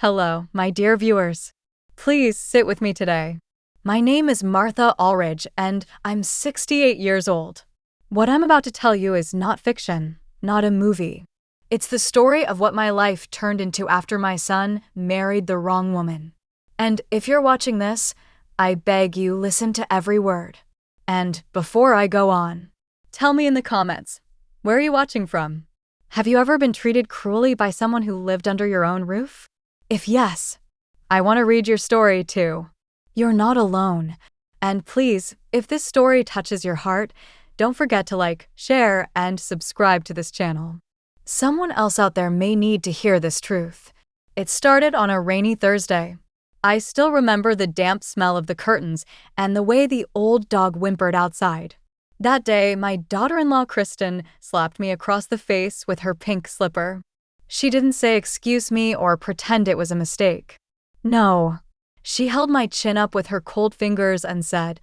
Hello, my dear viewers. Please sit with me today. My name is Martha Alridge, and I'm 68 years old. What I'm about to tell you is not fiction, not a movie. It's the story of what my life turned into after my son married the wrong woman. And if you're watching this, I beg you listen to every word. And before I go on, tell me in the comments, where are you watching from? Have you ever been treated cruelly by someone who lived under your own roof? If yes, I want to read your story too. You're not alone. And please, if this story touches your heart, don't forget to like, share, and subscribe to this channel. Someone else out there may need to hear this truth. It started on a rainy Thursday. I still remember the damp smell of the curtains and the way the old dog whimpered outside. That day, my daughter-in-law Kristen slapped me across the face with her pink slipper. She didn't say excuse me or pretend it was a mistake. No. She held my chin up with her cold fingers and said,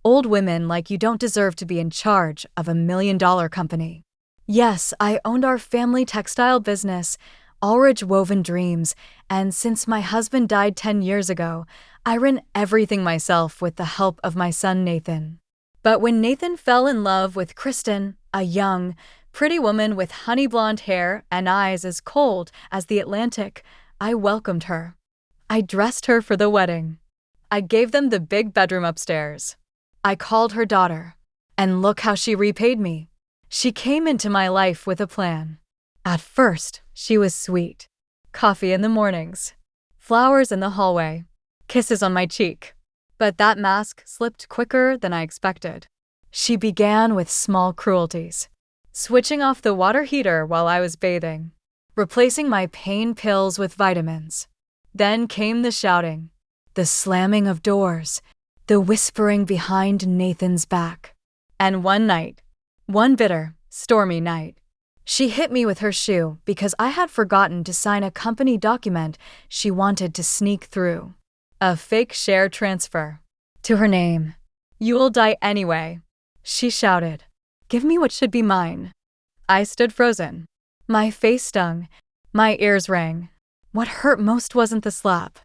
"Old women like you don't deserve to be in charge of $1 million company." Yes, I owned our family textile business, Alridge Woven Dreams, and since my husband died 10 years ago, I ran everything myself with the help of my son Nathan. But when Nathan fell in love with Kristen, a young, pretty woman with honey blonde hair and eyes as cold as the Atlantic, I welcomed her. I dressed her for the wedding. I gave them the big bedroom upstairs. I called her daughter. And look how she repaid me. She came into my life with a plan. At first, she was sweet. Coffee in the mornings. Flowers in the hallway. Kisses on my cheek. But that mask slipped quicker than I expected. She began with small cruelties. Switching off the water heater while I was bathing. Replacing my pain pills with vitamins. Then came the shouting. The slamming of doors. The whispering behind Nathan's back. And one night, one bitter, stormy night, she hit me with her shoe because I had forgotten to sign a company document she wanted to sneak through. A fake share transfer. To her name. "You'll die anyway," she shouted. "Give me what should be mine." I stood frozen. My face stung. My ears rang. What hurt most wasn't the slap.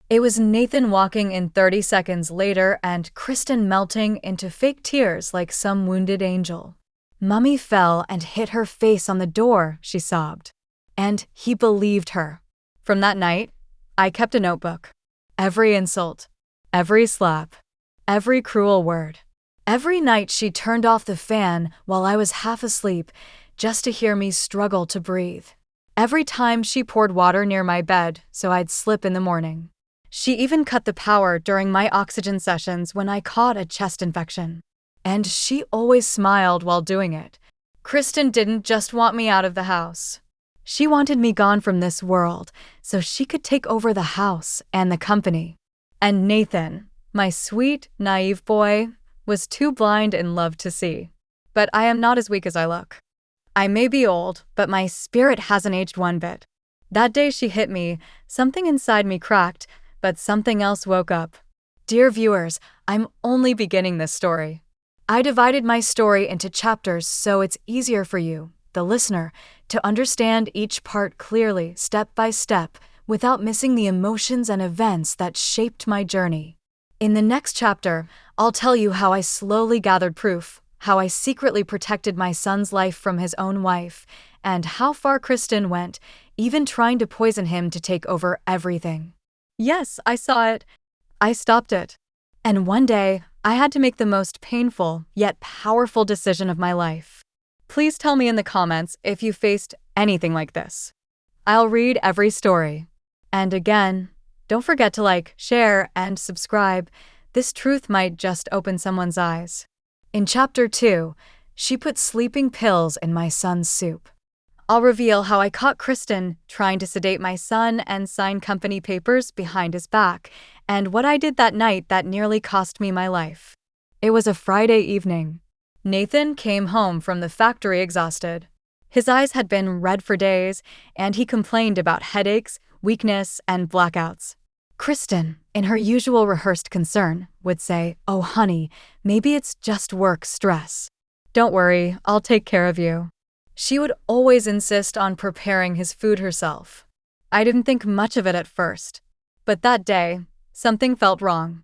It was Nathan walking in 30 seconds later and Kristen melting into fake tears like some wounded angel. "Mummy fell and hit her face on the door," she sobbed. And he believed her. From that night, I kept a notebook. Every insult, every slap, every cruel word. Every night she turned off the fan while I was half asleep just to hear me struggle to breathe. Every time she poured water near my bed so I'd slip in the morning. She even cut the power during my oxygen sessions when I caught a chest infection. And she always smiled while doing it. Kristen didn't just want me out of the house. She wanted me gone from this world so she could take over the house and the company. And Nathan, my sweet, naive boy, was too blind in love to see. But I am not as weak as I look. I may be old, but my spirit hasn't aged one bit. That day she hit me, something inside me cracked, but something else woke up. Dear viewers, I'm only beginning this story. I divided my story into chapters so it's easier for you, the listener, to understand each part clearly, step by step, without missing the emotions and events that shaped my journey. In the next chapter, I'll tell you how I slowly gathered proof, how I secretly protected my son's life from his own wife, and how far Kristen went, even trying to poison him to take over everything. Yes, I saw it. I stopped it. And one day, I had to make the most painful, yet powerful decision of my life. Please tell me in the comments if you faced anything like this. I'll read every story. And again, don't forget to like, share, and subscribe. This truth might just open someone's eyes. In Chapter 2, she put sleeping pills in my son's soup. I'll reveal how I caught Kristen trying to sedate my son and sign company papers behind his back, and what I did that night that nearly cost me my life. It was a Friday evening. Nathan came home from the factory exhausted. His eyes had been red for days, and he complained about headaches, weakness, and blackouts. Kristen, in her usual rehearsed concern, would say, "Oh, honey, maybe it's just work stress. Don't worry, I'll take care of you." She would always insist on preparing his food herself. I didn't think much of it at first. But that day, something felt wrong.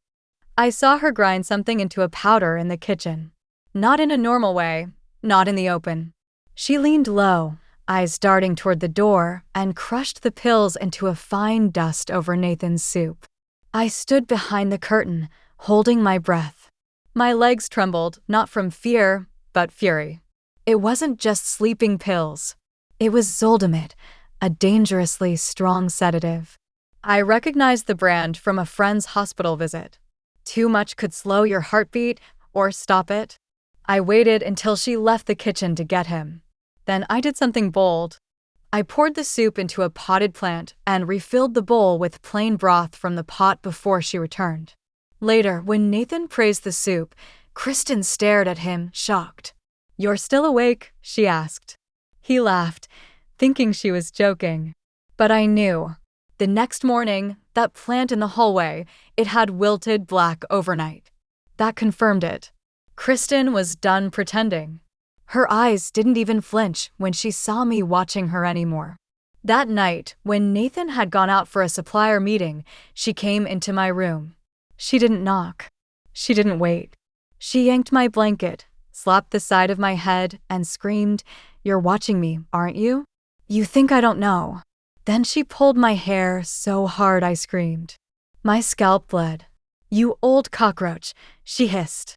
I saw her grind something into a powder in the kitchen. Not in a normal way, not in the open. She leaned low, eyes darting toward the door, and crushed the pills into a fine dust over Nathan's soup. I stood behind the curtain, holding my breath. My legs trembled, not from fear, but fury. It wasn't just sleeping pills. It was Zoldomid, a dangerously strong sedative. I recognized the brand from a friend's hospital visit. Too much could slow your heartbeat or stop it. I waited until she left the kitchen to get him. Then I did something bold. I poured the soup into a potted plant and refilled the bowl with plain broth from the pot before she returned. Later, when Nathan praised the soup, Kristen stared at him, shocked. "You're still awake?" she asked. He laughed, thinking she was joking. But I knew. The next morning, that plant in the hallway, it had wilted black overnight. That confirmed it. Kristen was done pretending. Her eyes didn't even flinch when she saw me watching her anymore. That night, when Nathan had gone out for a supplier meeting, she came into my room. She didn't knock. She didn't wait. She yanked my blanket, slapped the side of my head, and screamed, "You're watching me, aren't you? You think I don't know?" Then she pulled my hair so hard I screamed. My scalp bled. "You old cockroach," she hissed.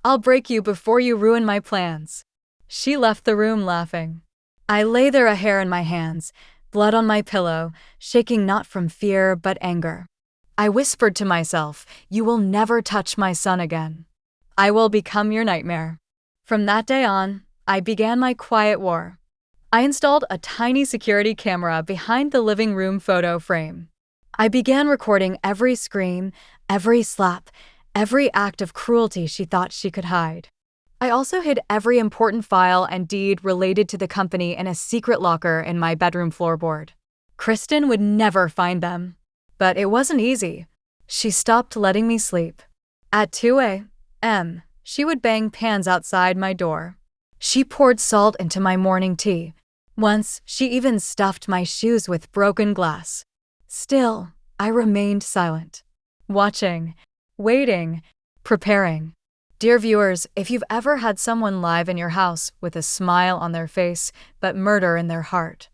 "I'll break you before you ruin my plans." She left the room laughing. I lay there, a hair in my hands, blood on my pillow, shaking not from fear but anger. I whispered to myself, "You will never touch my son again. I will become your nightmare." From that day on, I began my quiet war. I installed a tiny security camera behind the living room photo frame. I began recording every scream, every slap, every act of cruelty she thought she could hide. I also hid every important file and deed related to the company in a secret locker in my bedroom floorboard. Kristen would never find them. But it wasn't easy. She stopped letting me sleep. At 2 a.m., she would bang pans outside my door. She poured salt into my morning tea. Once, she even stuffed my shoes with broken glass. Still, I remained silent. Watching, waiting, preparing. Dear viewers, if you've ever had someone live in your house with a smile on their face but murder in their heart,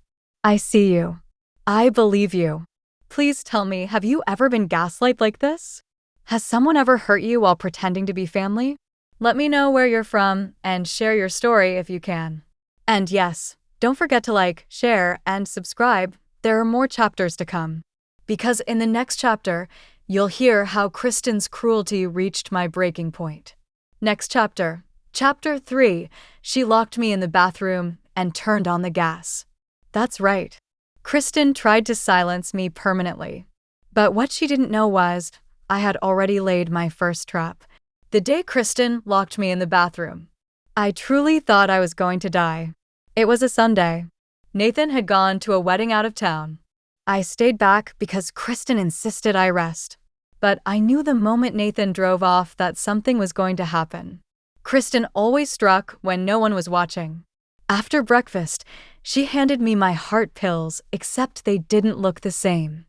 I see you. I believe you. Please tell me, have you ever been gaslighted like this? Has someone ever hurt you while pretending to be family? Let me know where you're from and share your story if you can. And yes, don't forget to like, share, and subscribe. There are more chapters to come. Because in the next chapter, you'll hear how Kristen's cruelty reached my breaking point. Next chapter, Chapter 3, she locked me in the bathroom and turned on the gas. That's right. Kristen tried to silence me permanently. But what she didn't know was, I had already laid my first trap. The day Kristen locked me in the bathroom, I truly thought I was going to die. It was a Sunday. Nathan had gone to a wedding out of town. I stayed back because Kristen insisted I rest. But I knew the moment Nathan drove off that something was going to happen. Kristen always struck when no one was watching. After breakfast, she handed me my heart pills, except they didn't look the same.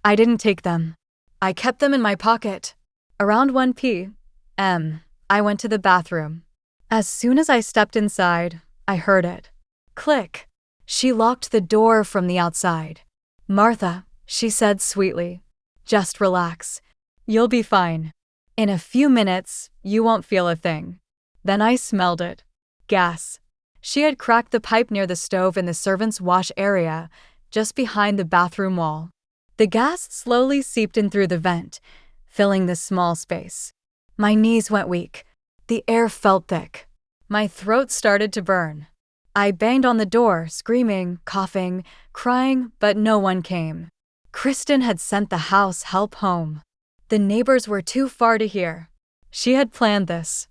I didn't take them. I kept them in my pocket. Around 1 p.m., I went to the bathroom. As soon as I stepped inside, I heard it. Click. She locked the door from the outside. "Martha," she said sweetly, "just relax. You'll be fine. In a few minutes, you won't feel a thing." Then I smelled it. Gas. She had cracked the pipe near the stove in the servants' wash area, just behind the bathroom wall. The gas slowly seeped in through the vent, filling the small space. My knees went weak. The air felt thick. My throat started to burn. I banged on the door, screaming, coughing, crying, but no one came. Kristen had sent the house help home. The neighbors were too far to hear. She had planned this.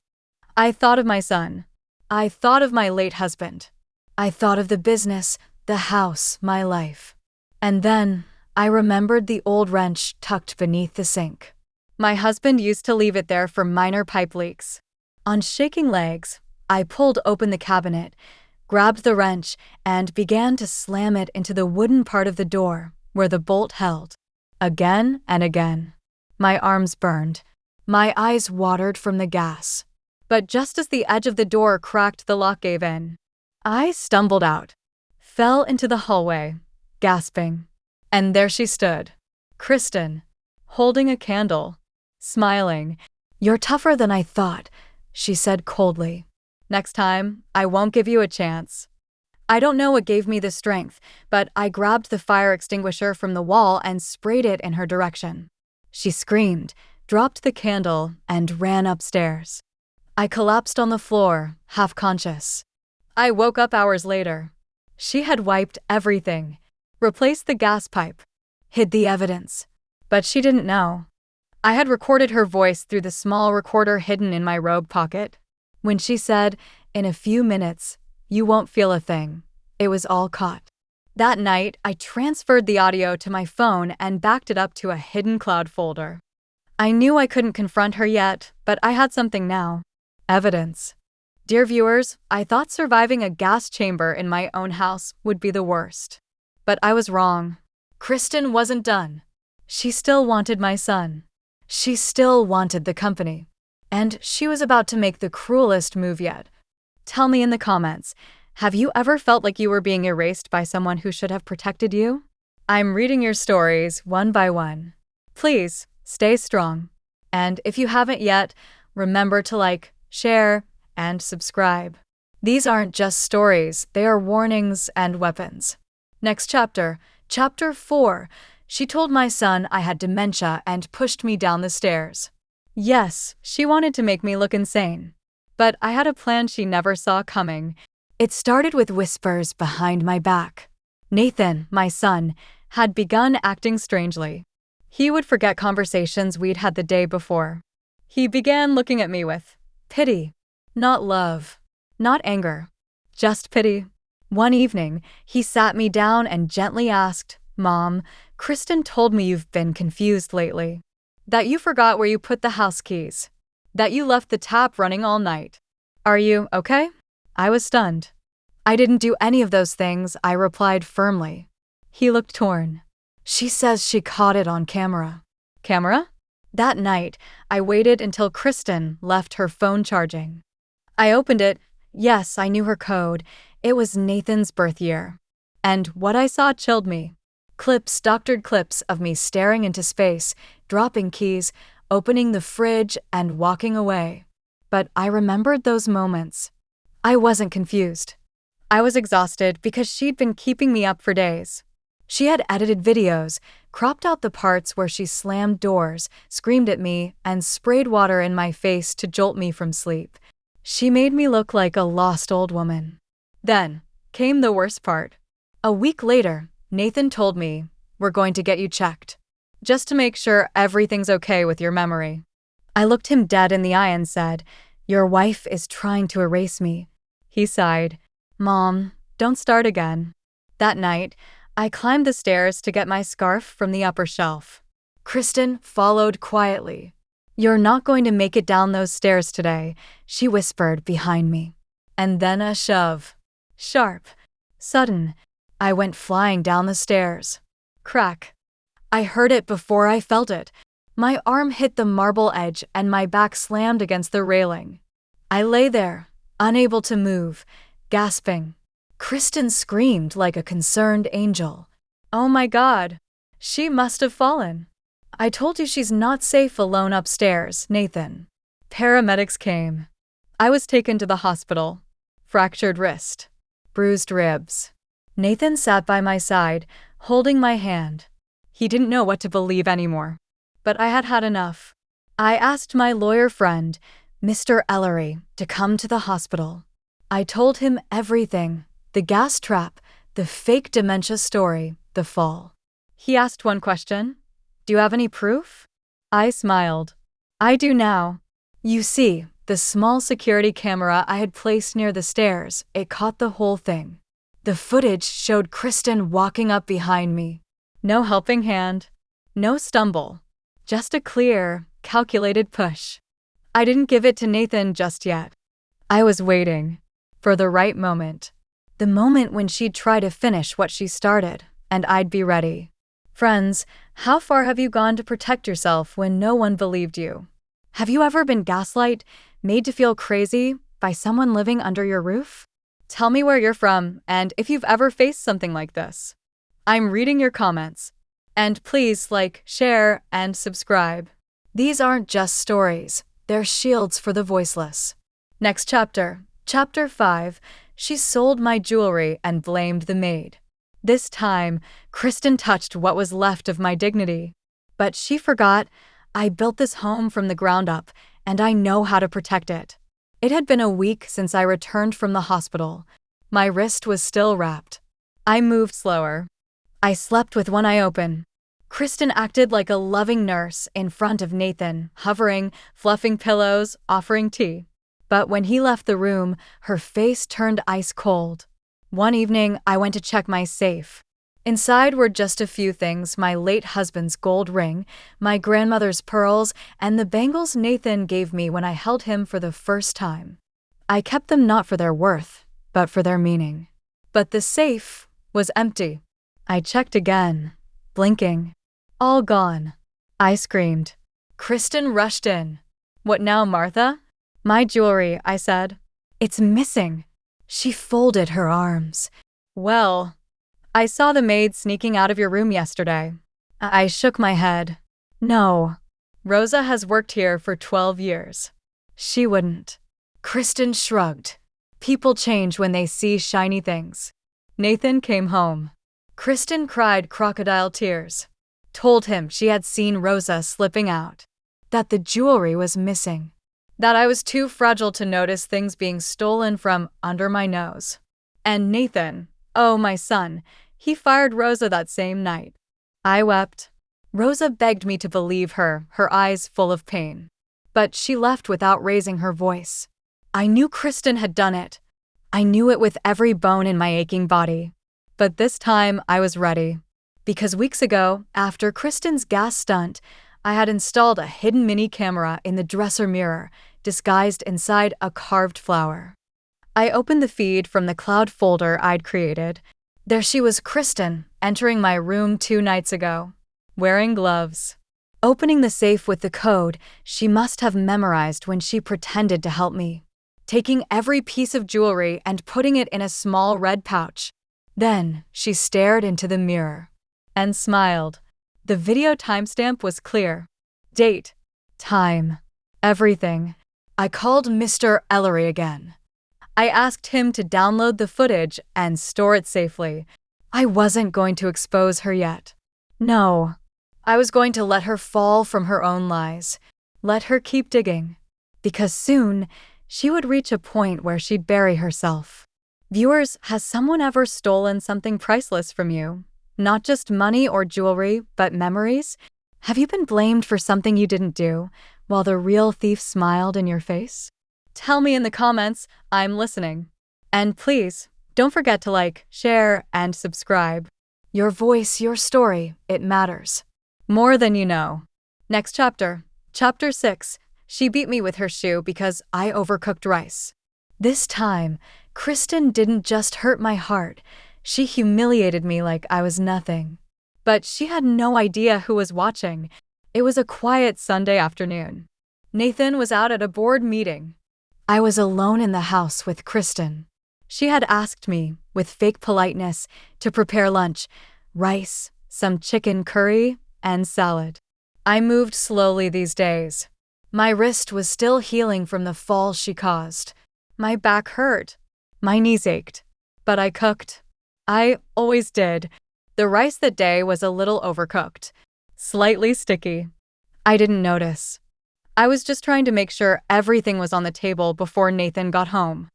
I thought of my son. I thought of my late husband. I thought of the business, the house, my life. And then I remembered the old wrench tucked beneath the sink. My husband used to leave it there for minor pipe leaks. On shaking legs, I pulled open the cabinet, grabbed the wrench, and began to slam it into the wooden part of the door, where the bolt held. Again and again. My arms burned. My eyes watered from the gas. But just as the edge of the door cracked, the lock gave in. I stumbled out, fell into the hallway, gasping. And there she stood, Kristen, holding a candle, smiling. "You're tougher than I thought," she said coldly. "Next time, I won't give you a chance." I don't know what gave me the strength, but I grabbed the fire extinguisher from the wall and sprayed it in her direction. She screamed, dropped the candle, and ran upstairs. I collapsed on the floor, half conscious. I woke up hours later. She had wiped everything, replaced the gas pipe, hid the evidence. But she didn't know. I had recorded her voice through the small recorder hidden in my robe pocket. When she said, "In a few minutes, you won't feel a thing," it was all caught. That night, I transferred the audio to my phone and backed it up to a hidden cloud folder. I knew I couldn't confront her yet, but I had something now. Evidence. Dear viewers, I thought surviving a gas chamber in my own house would be the worst. But I was wrong. Kristen wasn't done. She still wanted my son. She still wanted the company. And she was about to make the cruelest move yet. Tell me in the comments, have you ever felt like you were being erased by someone who should have protected you? I'm reading your stories one by one. Please, stay strong. And if you haven't yet, remember to like, share, and subscribe. These aren't just stories, they are warnings and weapons. Next chapter, Chapter 4. She told my son I had dementia and pushed me down the stairs. Yes, she wanted to make me look insane. But I had a plan she never saw coming. It started with whispers behind my back. Nathan, my son, had begun acting strangely. He would forget conversations we'd had the day before. He began looking at me with pity. Not love. Not anger. Just pity. One evening, he sat me down and gently asked, "Mom, Kristen told me you've been confused lately. That you forgot where you put the house keys. That you left the tap running all night. Are you okay?" I was stunned. "I didn't do any of those things," I replied firmly. He looked torn. "She says she caught it on camera." Camera? That night, I waited until Kristen left her phone charging. I opened it. Yes, I knew her code. It was Nathan's birth year. And what I saw chilled me. Clips, doctored clips of me staring into space, dropping keys, opening the fridge, and walking away. But I remembered those moments. I wasn't confused. I was exhausted because she'd been keeping me up for days. She had edited videos, cropped out the parts where she slammed doors, screamed at me, and sprayed water in my face to jolt me from sleep. She made me look like a lost old woman. Then came the worst part. A week later, Nathan told me, "We're going to get you checked, just to make sure everything's okay with your memory." I looked him dead in the eye and said, "Your wife is trying to erase me." He sighed. "Mom, don't start again." That night, I climbed the stairs to get my scarf from the upper shelf. Kristen followed quietly. "You're not going to make it down those stairs today," she whispered behind me. And then a shove. Sharp. Sudden. I went flying down the stairs. Crack. I heard it before I felt it. My arm hit the marble edge and my back slammed against the railing. I lay there, unable to move, gasping. Kristen screamed like a concerned angel. "Oh my God. She must have fallen. I told you she's not safe alone upstairs, Nathan." Paramedics came. I was taken to the hospital. Fractured wrist. Bruised ribs. Nathan sat by my side, holding my hand. He didn't know what to believe anymore. But I had had enough. I asked my lawyer friend, Mr. Ellery, to come to the hospital. I told him everything. The gas trap, the fake dementia story, the fall. He asked one question. "Do you have any proof?" I smiled. "I do now. You see, the small security camera I had placed near the stairs, it caught the whole thing. The footage showed Kristen walking up behind me. No helping hand. No stumble. Just a clear, calculated push. I didn't give it to Nathan just yet. I was waiting. For the right moment. The moment when she'd try to finish what she started, and I'd be ready. Friends, how far have you gone to protect yourself when no one believed you? Have you ever been gaslighted, made to feel crazy by someone living under your roof? Tell me where you're from and if you've ever faced something like this. I'm reading your comments. And please like, share, and subscribe. These aren't just stories, they're shields for the voiceless. Next chapter, Chapter 5, She sold my jewelry and blamed the maid. This time, Kristen touched what was left of my dignity. But she forgot, I built this home from the ground up, and I know how to protect it. It had been a week since I returned from the hospital. My wrist was still wrapped. I moved slower. I slept with one eye open. Kristen acted like a loving nurse in front of Nathan, hovering, fluffing pillows, offering tea. But when he left the room, her face turned ice cold. One evening, I went to check my safe. Inside were just a few things: my late husband's gold ring, my grandmother's pearls, and the bangles Nathan gave me when I held him for the first time. I kept them not for their worth, but for their meaning. But the safe was empty. I checked again, blinking. All gone. I screamed. Kristen rushed in. What now, Martha? My jewelry, I said. It's missing. She folded her arms. Well, I saw the maid sneaking out of your room yesterday. I shook my head. No. Rosa has worked here for 12 years. She wouldn't. Kristen shrugged. People change when they see shiny things. Nathan came home. Kristen cried crocodile tears. Told him she had seen Rosa slipping out. That the jewelry was missing. That I was too fragile to notice things being stolen from under my nose. And Nathan, oh my son, he fired Rosa that same night. I wept. Rosa begged me to believe her eyes full of pain. But she left without raising her voice. I knew Kristen had done it. I knew it with every bone in my aching body. But this time I was ready. Because weeks ago, after Kristen's gas stunt, I had installed a hidden mini camera in the dresser mirror, disguised inside a carved flower. I opened the feed from the cloud folder I'd created. There she was, Kristen, entering my room 2 nights ago, wearing gloves. Opening the safe with the code she must have memorized when she pretended to help me. Taking every piece of jewelry and putting it in a small red pouch. Then she stared into the mirror. And smiled. The video timestamp was clear. Date, time, everything. I called Mr. Ellery again. I asked him to download the footage and store it safely. I wasn't going to expose her yet. No. I was going to let her fall from her own lies. Let her keep digging. Because soon, she would reach a point where she'd bury herself. Viewers, has someone ever stolen something priceless from you? Not just money or jewelry, but memories? Have you been blamed for something you didn't do, while the real thief smiled in your face? Tell me in the comments, I'm listening. And please, don't forget to like, share, and subscribe. Your voice, your story, it matters. More than you know. Next chapter, Chapter 6, She beat me with her shoe because I overcooked rice. This time, Kristen didn't just hurt my heart. She humiliated me like I was nothing. But she had no idea who was watching. It was a quiet Sunday afternoon. Nathan was out at a board meeting. I was alone in the house with Kristen. She had asked me, with fake politeness, to prepare lunch: rice, some chicken curry, and salad. I moved slowly these days. My wrist was still healing from the fall she caused. My back hurt. My knees ached. But I cooked. I always did. The rice that day was a little overcooked, slightly sticky. I didn't notice. I was just trying to make sure everything was on the table before Nathan got home.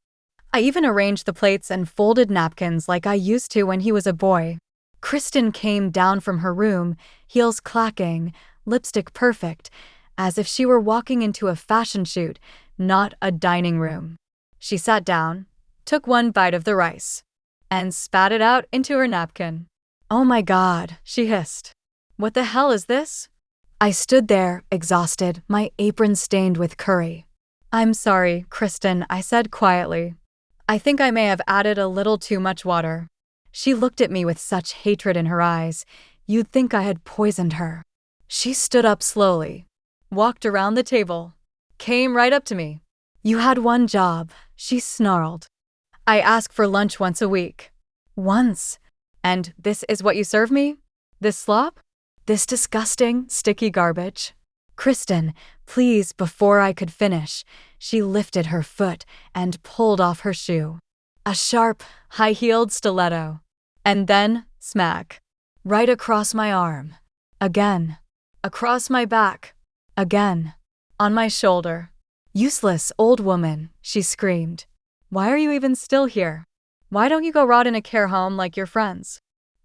I even arranged the plates and folded napkins like I used to when he was a boy. Kristen came down from her room, heels clacking, lipstick perfect, as if she were walking into a fashion shoot, not a dining room. She sat down, took one bite of the rice, and spat it out into her napkin. "Oh my God," she hissed. "What the hell is this?" I stood there, exhausted, my apron stained with curry. "I'm sorry, Kristen," I said quietly. "I think I may have added a little too much water." She looked at me with such hatred in her eyes, You'd think I had poisoned her. She stood up slowly, walked around the table, came right up to me. You had one job, she snarled. I ask for lunch once a week. Once. And this is what you serve me? This slop? This disgusting, sticky garbage? Kristen, please, before I could finish, she lifted her foot and pulled off her shoe. A sharp, high-heeled stiletto. And then, smack. Right across my arm. Again. Across my back. Again. On my shoulder. Useless old woman, she screamed. Why are you even still here? Why don't you go rot in a care home like your friends?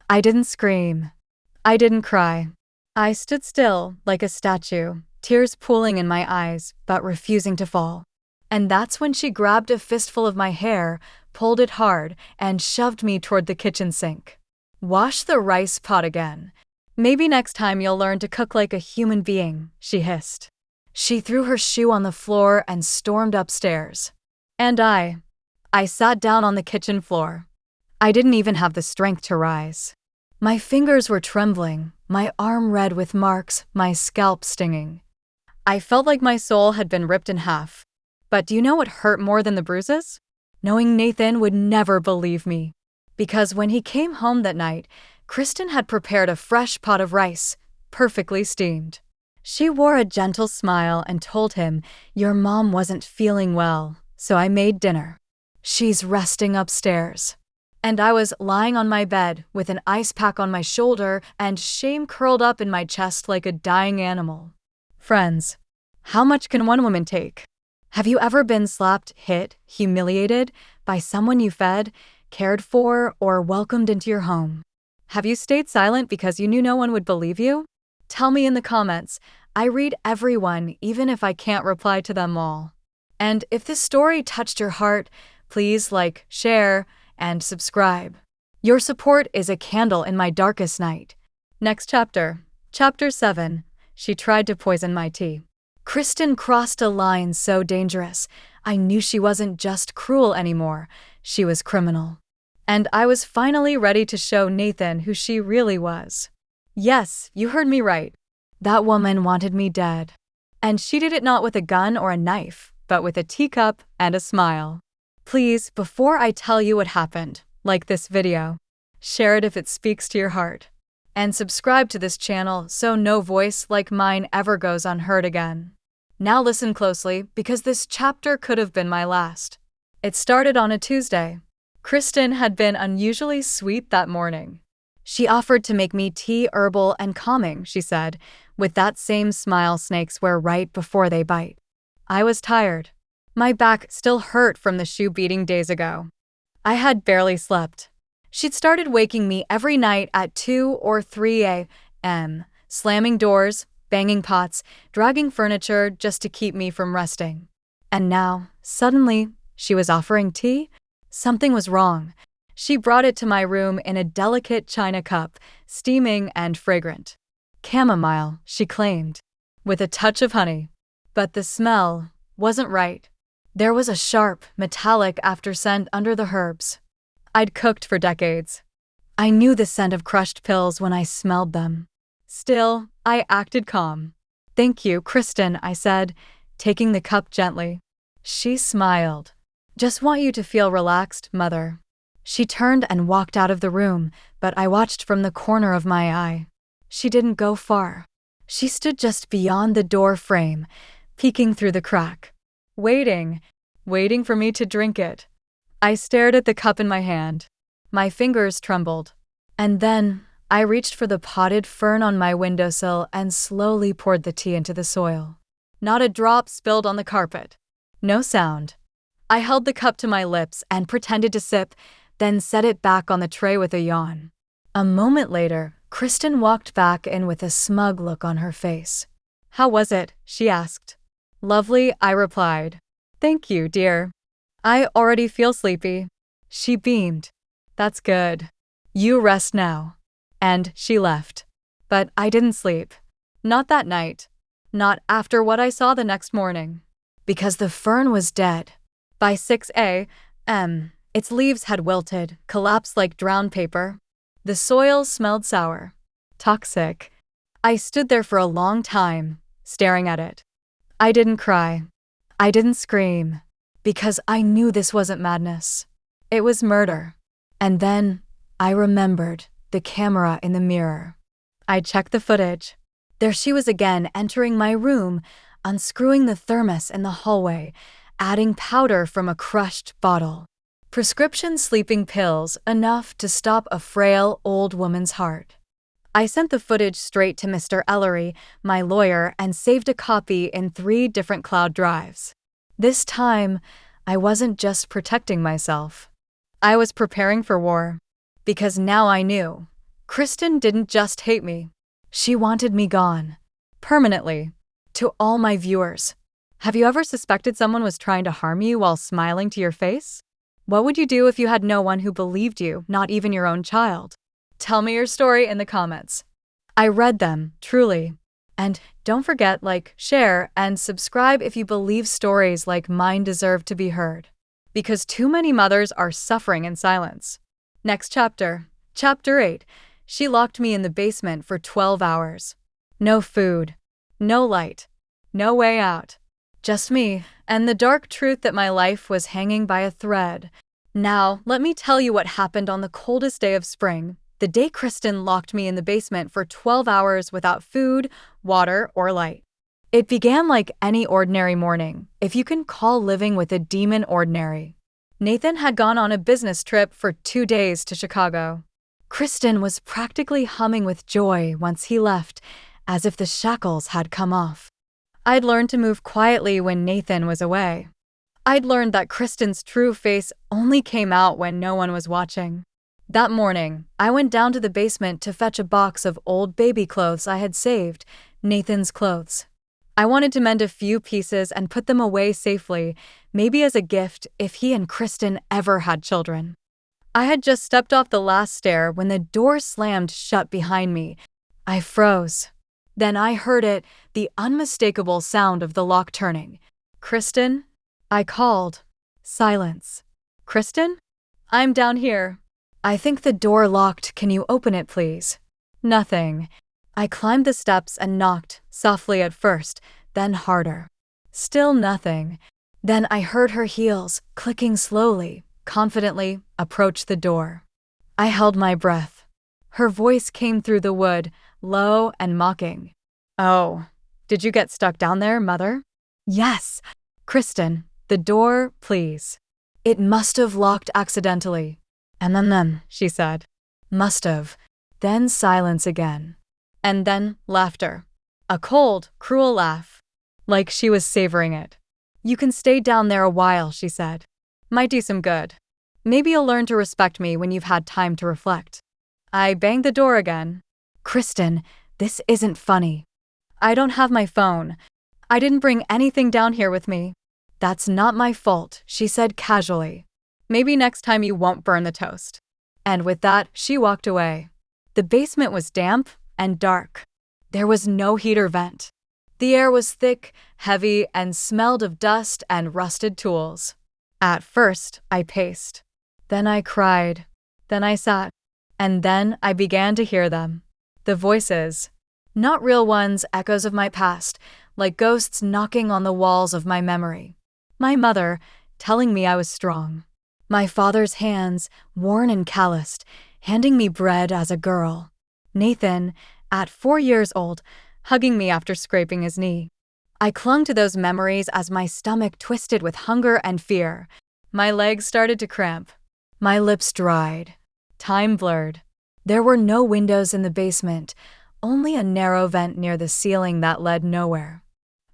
I didn't scream. I didn't cry. I stood still, like a statue, tears pooling in my eyes, but refusing to fall. And that's when she grabbed a fistful of my hair, pulled it hard, and shoved me toward the kitchen sink. Wash the rice pot again. Maybe next time you'll learn to cook like a human being, she hissed. She threw her shoe on the floor and stormed upstairs. And I sat down on the kitchen floor. I didn't even have the strength to rise. My fingers were trembling, my arm red with marks, my scalp stinging. I felt like my soul had been ripped in half. But do you know what hurt more than the bruises? Knowing Nathan would never believe me. Because when he came home that night, Kristen had prepared a fresh pot of rice, perfectly steamed. She wore a gentle smile and told him, "Your mom wasn't feeling well, so I made dinner. She's resting upstairs." And I was lying on my bed with an ice pack on my shoulder and shame curled up in my chest like a dying animal. Friends, how much can one woman take? Have you ever been slapped, hit, humiliated by someone you fed, cared for, or welcomed into your home? Have you stayed silent because you knew no one would believe you? Tell me in the comments. I read everyone, even if I can't reply to them all. And if this story touched your heart, please like, share, and subscribe. Your support is a candle in my darkest night. Next chapter. Chapter 7. She tried to poison my tea. Kristen crossed a line so dangerous. I knew she wasn't just cruel anymore. She was criminal. And I was finally ready to show Nathan who she really was. Yes, you heard me right. That woman wanted me dead. And she did it not with a gun or a knife, but with a teacup and a smile. Please, before I tell you what happened, like this video. Share it if it speaks to your heart. And subscribe to this channel so no voice like mine ever goes unheard again. Now listen closely, because this chapter could have been my last. It started on a Tuesday. Kristen had been unusually sweet that morning. She offered to make me tea herbal and calming, she said, with that same smile snakes wear right before they bite. I was tired. My back still hurt from the shoe beating days ago. I had barely slept. She'd started waking me every night at 2 or 3 a.m., slamming doors, banging pots, dragging furniture just to keep me from resting. And now, suddenly, she was offering tea? Something was wrong. She brought it to my room in a delicate china cup, steaming and fragrant. Chamomile, she claimed, with a touch of honey. But the smell wasn't right. There was a sharp, metallic afterscent under the herbs. I'd cooked for decades. I knew the scent of crushed pills when I smelled them. Still, I acted calm. "Thank you, Kristen," I said, taking the cup gently. She smiled. "Just want you to feel relaxed, Mother." She turned and walked out of the room, but I watched from the corner of my eye. She didn't go far. She stood just beyond the door frame, peeking through the crack. Waiting for me to drink it. I stared at the cup in my hand. My fingers trembled. And then I reached for the potted fern on my windowsill and slowly poured the tea into the soil. Not a drop spilled on the carpet. No sound. I held the cup to my lips and pretended to sip, then set it back on the tray with a yawn. A moment later, Kristen walked back in with a smug look on her face. "How was it?" she asked. "Lovely," I replied. "Thank you, dear. I already feel sleepy." She beamed. "That's good. You rest now." And she left. But I didn't sleep. Not that night. Not after what I saw the next morning. Because the fern was dead. By 6 a.m., its leaves had wilted, collapsed like drowned paper. The soil smelled sour. Toxic. I stood there for a long time, staring at it. I didn't cry. I didn't scream. Because I knew this wasn't madness. It was murder. And then I remembered the camera in the mirror. I checked the footage. There she was again, entering my room, unscrewing the thermos in the hallway, adding powder from a crushed bottle. Prescription sleeping pills, enough to stop a frail old woman's heart. I sent the footage straight to Mr. Ellery, my lawyer, and saved a copy in 3 different cloud drives. This time, I wasn't just protecting myself. I was preparing for war. Because now I knew. Kristen didn't just hate me. She wanted me gone. Permanently. To all my viewers. Have you ever suspected someone was trying to harm you while smiling to your face? What would you do if you had no one who believed you, not even your own child? Tell me your story in the comments. I read them, truly. And don't forget, like, share, and subscribe if you believe stories like mine deserve to be heard. Because too many mothers are suffering in silence. Next chapter. Chapter 8. She locked me in the basement for 12 hours. No food. No light. No way out. Just me, and the dark truth that my life was hanging by a thread. Now, let me tell you what happened on the coldest day of spring, the day Kristen locked me in the basement for 12 hours without food, water, or light. It began like any ordinary morning, if you can call living with a demon ordinary. Nathan had gone on a business trip for 2 days to Chicago. Kristen was practically humming with joy once he left, as if the shackles had come off. I'd learned to move quietly when Nathan was away. I'd learned that Kristen's true face only came out when no one was watching. That morning, I went down to the basement to fetch a box of old baby clothes I had saved, Nathan's clothes. I wanted to mend a few pieces and put them away safely, maybe as a gift if he and Kristen ever had children. I had just stepped off the last stair when the door slammed shut behind me. I froze. Then I heard it, the unmistakable sound of the lock turning. Kristen? I called. Silence. Kristen? I'm down here. I think the door locked. Can you open it, please? Nothing. I climbed the steps and knocked, softly at first, then harder. Still nothing. Then I heard her heels, clicking slowly, confidently, approach the door. I held my breath. Her voice came through the wood, low and mocking. Oh, did you get stuck down there, Mother? Yes. Kristen, the door, please. It must have locked accidentally. And then, she said. Must have. Then silence again. And then laughter. A cold, cruel laugh. Like she was savoring it. You can stay down there a while, she said. Might do some good. Maybe you'll learn to respect me when you've had time to reflect. I banged the door again. Kristen, this isn't funny. I don't have my phone. I didn't bring anything down here with me. That's not my fault, she said casually. Maybe next time you won't burn the toast. And with that, she walked away. The basement was damp and dark. There was no heater vent. The air was thick, heavy, and smelled of dust and rusted tools. At first, I paced. Then I cried. Then I sat. And then I began to hear them. The voices. Not real ones, echoes of my past, like ghosts knocking on the walls of my memory. My mother, telling me I was strong. My father's hands, worn and calloused, handing me bread as a girl. Nathan, at 4 years old, hugging me after scraping his knee. I clung to those memories as my stomach twisted with hunger and fear. My legs started to cramp. My lips dried. Time blurred. There were no windows in the basement, only a narrow vent near the ceiling that led nowhere.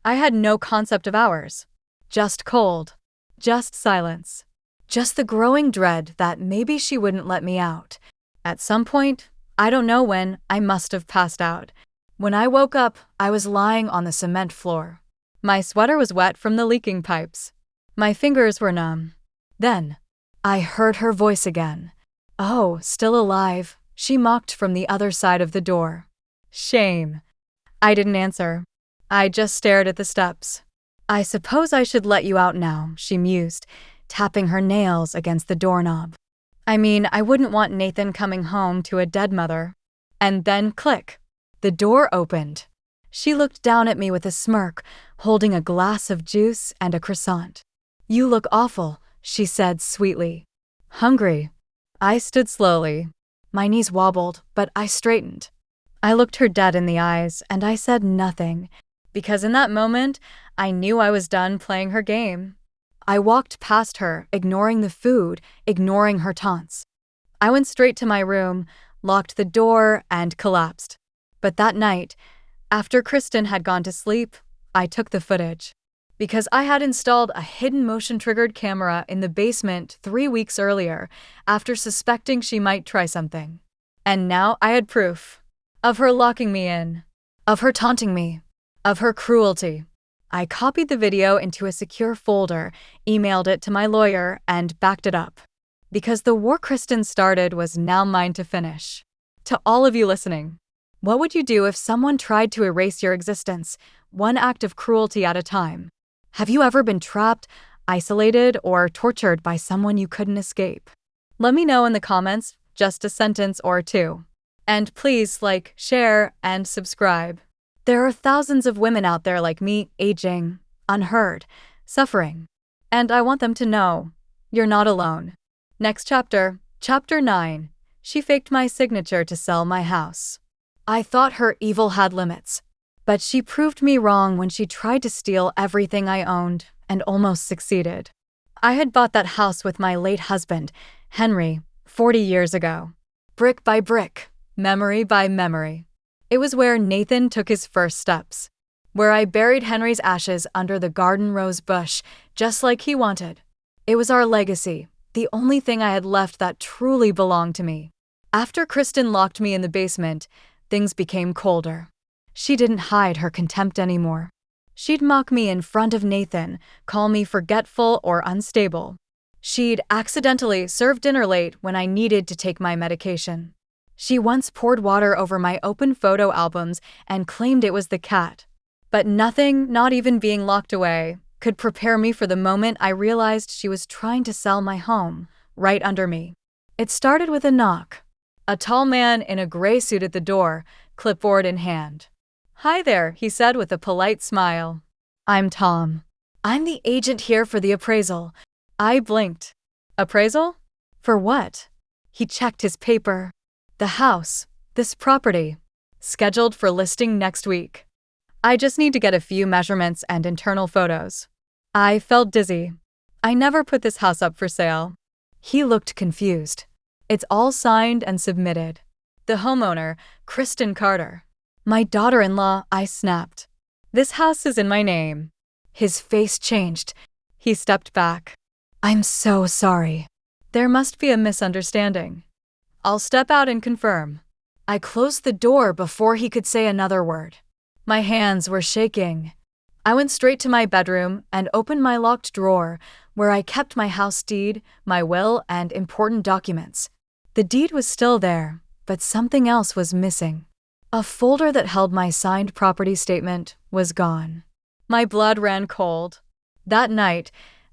I had no concept of hours. Just cold. Just silence. Just the growing dread that maybe she wouldn't let me out. At some point, I don't know when, I must have passed out. When I woke up, I was lying on the cement floor. My sweater was wet from the leaking pipes. My fingers were numb. Then, I heard her voice again. Oh, still alive, she mocked from the other side of the door. Shame. I didn't answer. I just stared at the steps. I suppose I should let you out now, she mused, tapping her nails against the doorknob. I mean, I wouldn't want Nathan coming home to a dead mother. And then click. The door opened. She looked down at me with a smirk, holding a glass of juice and a croissant. "You look awful," she said sweetly. "Hungry?" I stood slowly. My knees wobbled, but I straightened. I looked her dead in the eyes, and I said nothing, because in that moment, I knew I was done playing her game. I walked past her, ignoring the food, ignoring her taunts. I went straight to my room, locked the door, and collapsed. But that night, after Kristen had gone to sleep, I took the footage. Because I had installed a hidden motion-triggered camera in the basement 3 weeks earlier, after suspecting she might try something. And now I had proof. Of her locking me in. Of her taunting me. Of her cruelty. I copied the video into a secure folder, emailed it to my lawyer, and backed it up. Because the war Kristen started was now mine to finish. To all of you listening, what would you do if someone tried to erase your existence, one act of cruelty at a time? Have you ever been trapped, isolated, or tortured by someone you couldn't escape? Let me know in the comments, just a sentence or two. And please like, share, and subscribe. There are thousands of women out there like me, aging, unheard, suffering. And I want them to know, you're not alone. Next chapter, Chapter 9. She faked my signature to sell my house. I thought her evil had limits. But she proved me wrong when she tried to steal everything I owned and almost succeeded. I had bought that house with my late husband, Henry, 40 years ago. Brick by brick, memory by memory. It was where Nathan took his first steps. Where I buried Henry's ashes under the garden rose bush, just like he wanted. It was our legacy, the only thing I had left that truly belonged to me. After Kristen locked me in the basement, things became colder. She didn't hide her contempt anymore. She'd mock me in front of Nathan, call me forgetful or unstable. She'd accidentally serve dinner late when I needed to take my medication. She once poured water over my open photo albums and claimed it was the cat. But nothing, not even being locked away, could prepare me for the moment I realized she was trying to sell my home, right under me. It started with a knock. A tall man in a gray suit at the door, clipboard in hand. "Hi there," he said with a polite smile. "I'm Tom. I'm the agent here for the appraisal." I blinked. "Appraisal? For what?" He checked his paper. "The house, this property, scheduled for listing next week. I just need to get a few measurements and internal photos." I felt dizzy. "I never put this house up for sale." He looked confused. "It's all signed and submitted." The homeowner, Kristen Carter. "My daughter-in-law," I snapped. "This house is in my name." His face changed. He stepped back. "I'm so sorry. There must be a misunderstanding. I'll step out and confirm." I closed the door before he could say another word. My hands were shaking. I went straight to my bedroom and opened my locked drawer, where I kept my house deed, my will, and important documents. The deed was still there, but something else was missing. A folder that held my signed property statement was gone. My blood ran cold. That night,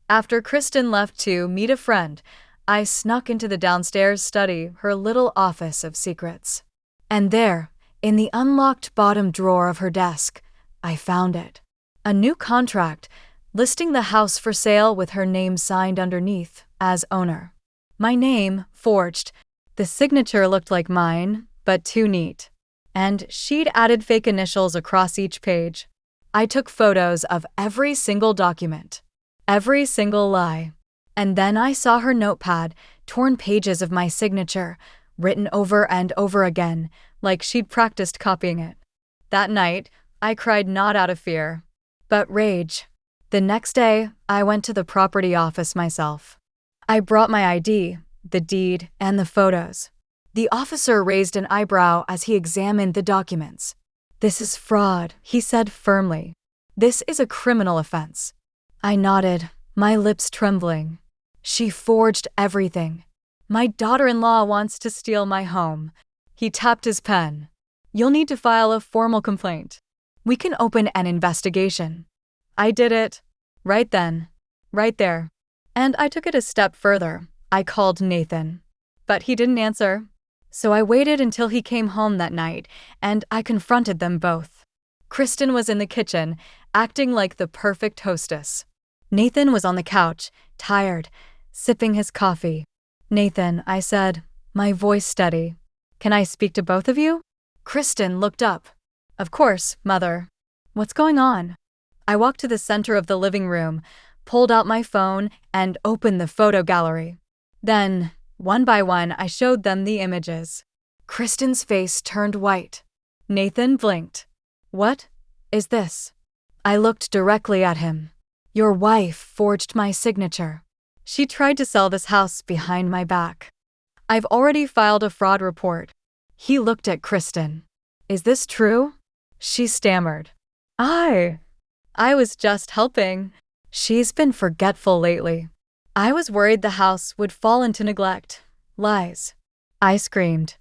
after Kristen left to meet a friend, I snuck into the downstairs study, her little office of secrets. And there, in the unlocked bottom drawer of her desk, I found it. A new contract, listing the house for sale with her name signed underneath as owner. My name forged. The signature looked like mine, but too neat. And she'd added fake initials across each page. I took photos of every single document, every single lie. And then I saw her notepad, torn pages of my signature, written over and over again, like she'd practiced copying it. That night, I cried not out of fear, but rage. The next day, I went to the property office myself. I brought my ID, the deed, and the photos. The officer raised an eyebrow as he examined the documents. "This is fraud," he said firmly. "This is a criminal offense." I nodded, my lips trembling. "She forged everything. My daughter-in-law wants to steal my home." He tapped his pen. "You'll need to file a formal complaint. We can open an investigation." I did it. Right then. Right there. And I took it a step further. I called Nathan. But he didn't answer. So I waited until he came home that night, and I confronted them both. Kristen was in the kitchen, acting like the perfect hostess. Nathan was on the couch, tired, sipping his coffee. "Nathan," I said, my voice steady, "can I speak to both of you?" Kristen looked up. "Of course, Mother. What's going on?" I walked to the center of the living room, pulled out my phone, and opened the photo gallery. Then, one by one, I showed them the images. Kristen's face turned white. Nathan blinked. "What is this?" I looked directly at him. "Your wife forged my signature. She tried to sell this house behind my back. I've already filed a fraud report." He looked at Kristen. "Is this true?" She stammered. I was just helping. She's been forgetful lately. I was worried the house would fall into neglect. Lies. I screamed.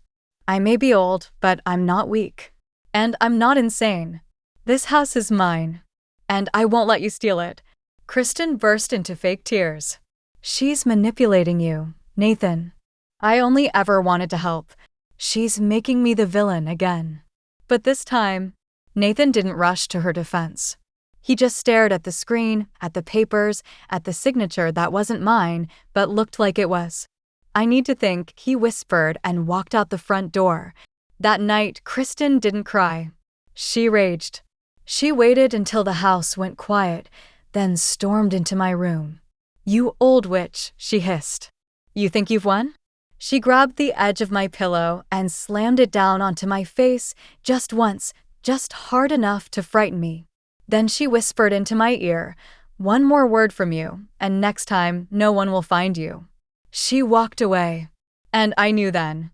"I may be old, but I'm not weak. And I'm not insane. This house is mine. And I won't let you steal it." Kristen burst into fake tears. "She's manipulating you, Nathan. I only ever wanted to help. She's making me the villain again." But this time, Nathan didn't rush to her defense. He just stared at the screen, at the papers, at the signature that wasn't mine, but looked like it was. "I need to think," he whispered and walked out the front door. That night, Kristen didn't cry. She raged. She waited until the house went quiet, then stormed into my room. "You old witch," she hissed. "You think you've won?" She grabbed the edge of my pillow and slammed it down onto my face just once, just hard enough to frighten me. Then she whispered into my ear, "One more word from you, and next time no one will find you." She walked away. And I knew then.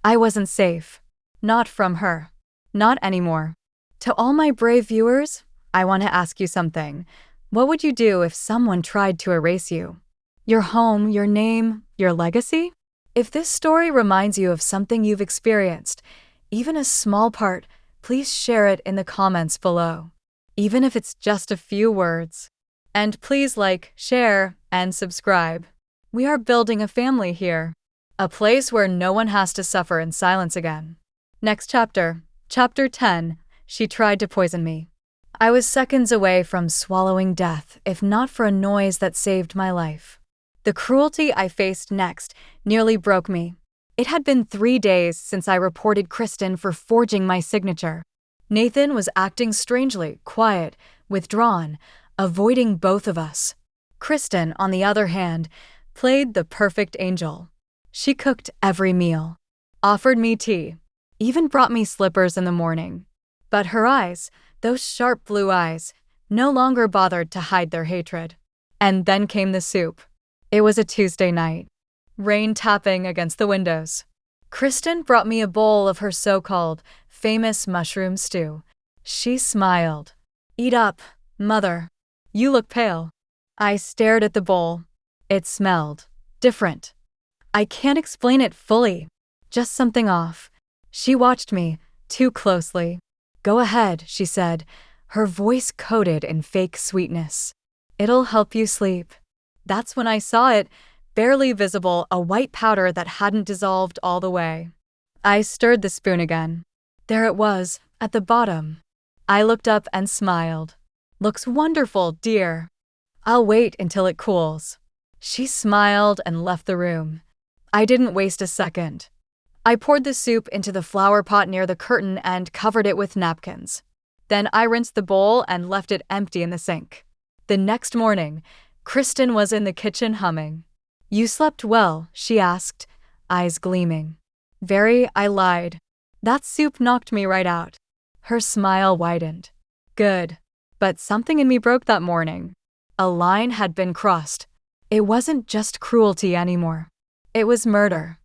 I wasn't safe. Not from her. Not anymore. To all my brave viewers, I want to ask you something. What would you do if someone tried to erase you? Your home, your name, your legacy? If this story reminds you of something you've experienced, even a small part, please share it in the comments below. Even if it's just a few words. And please like, share, and subscribe. We are building a family here. A place where no one has to suffer in silence again. Next chapter, Chapter 10, She Tried to Poison Me. I was seconds away from swallowing death, if not for a noise that saved my life. The cruelty I faced next nearly broke me. It had been 3 days since I reported Kristen for forging my signature. Nathan was acting strangely, quiet, withdrawn, avoiding both of us. Kristen, on the other hand, played the perfect angel. She cooked every meal, offered me tea, even brought me slippers in the morning. But her eyes, those sharp blue eyes, no longer bothered to hide their hatred. And then came the soup. It was a Tuesday night. Rain tapping against the windows. Kristen brought me a bowl of her so-called famous mushroom stew. She smiled. "Eat up, Mother. You look pale." I stared at the bowl. It smelled different. I can't explain it fully. Just something off. She watched me, too closely. "Go ahead," she said, her voice coated in fake sweetness. "It'll help you sleep." That's when I saw it, barely visible, a white powder that hadn't dissolved all the way. I stirred the spoon again. There it was, at the bottom. I looked up and smiled. "Looks wonderful, dear. I'll wait until it cools." She smiled and left the room. I didn't waste a second. I poured the soup into the flower pot near the curtain and covered it with napkins. Then I rinsed the bowl and left it empty in the sink. The next morning, Kristen was in the kitchen humming. "You slept well?" she asked, eyes gleaming. "Very," I lied. "That soup knocked me right out." Her smile widened. "Good." But something in me broke that morning. A line had been crossed. It wasn't just cruelty anymore. It was murder.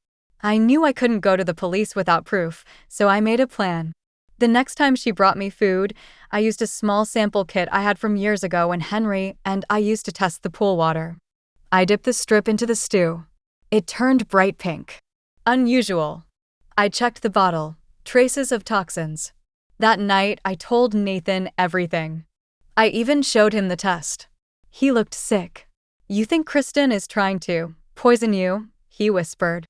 I knew I couldn't go to the police without proof, so I made a plan. The next time she brought me food, I used a small sample kit I had from years ago when Henry and I used to test the pool water. I dipped the strip into the stew. It turned bright pink. Unusual. I checked the bottle. Traces of toxins. That night, I told Nathan everything. I even showed him the test. He looked sick. "You think Kristen is trying to poison you?" he whispered.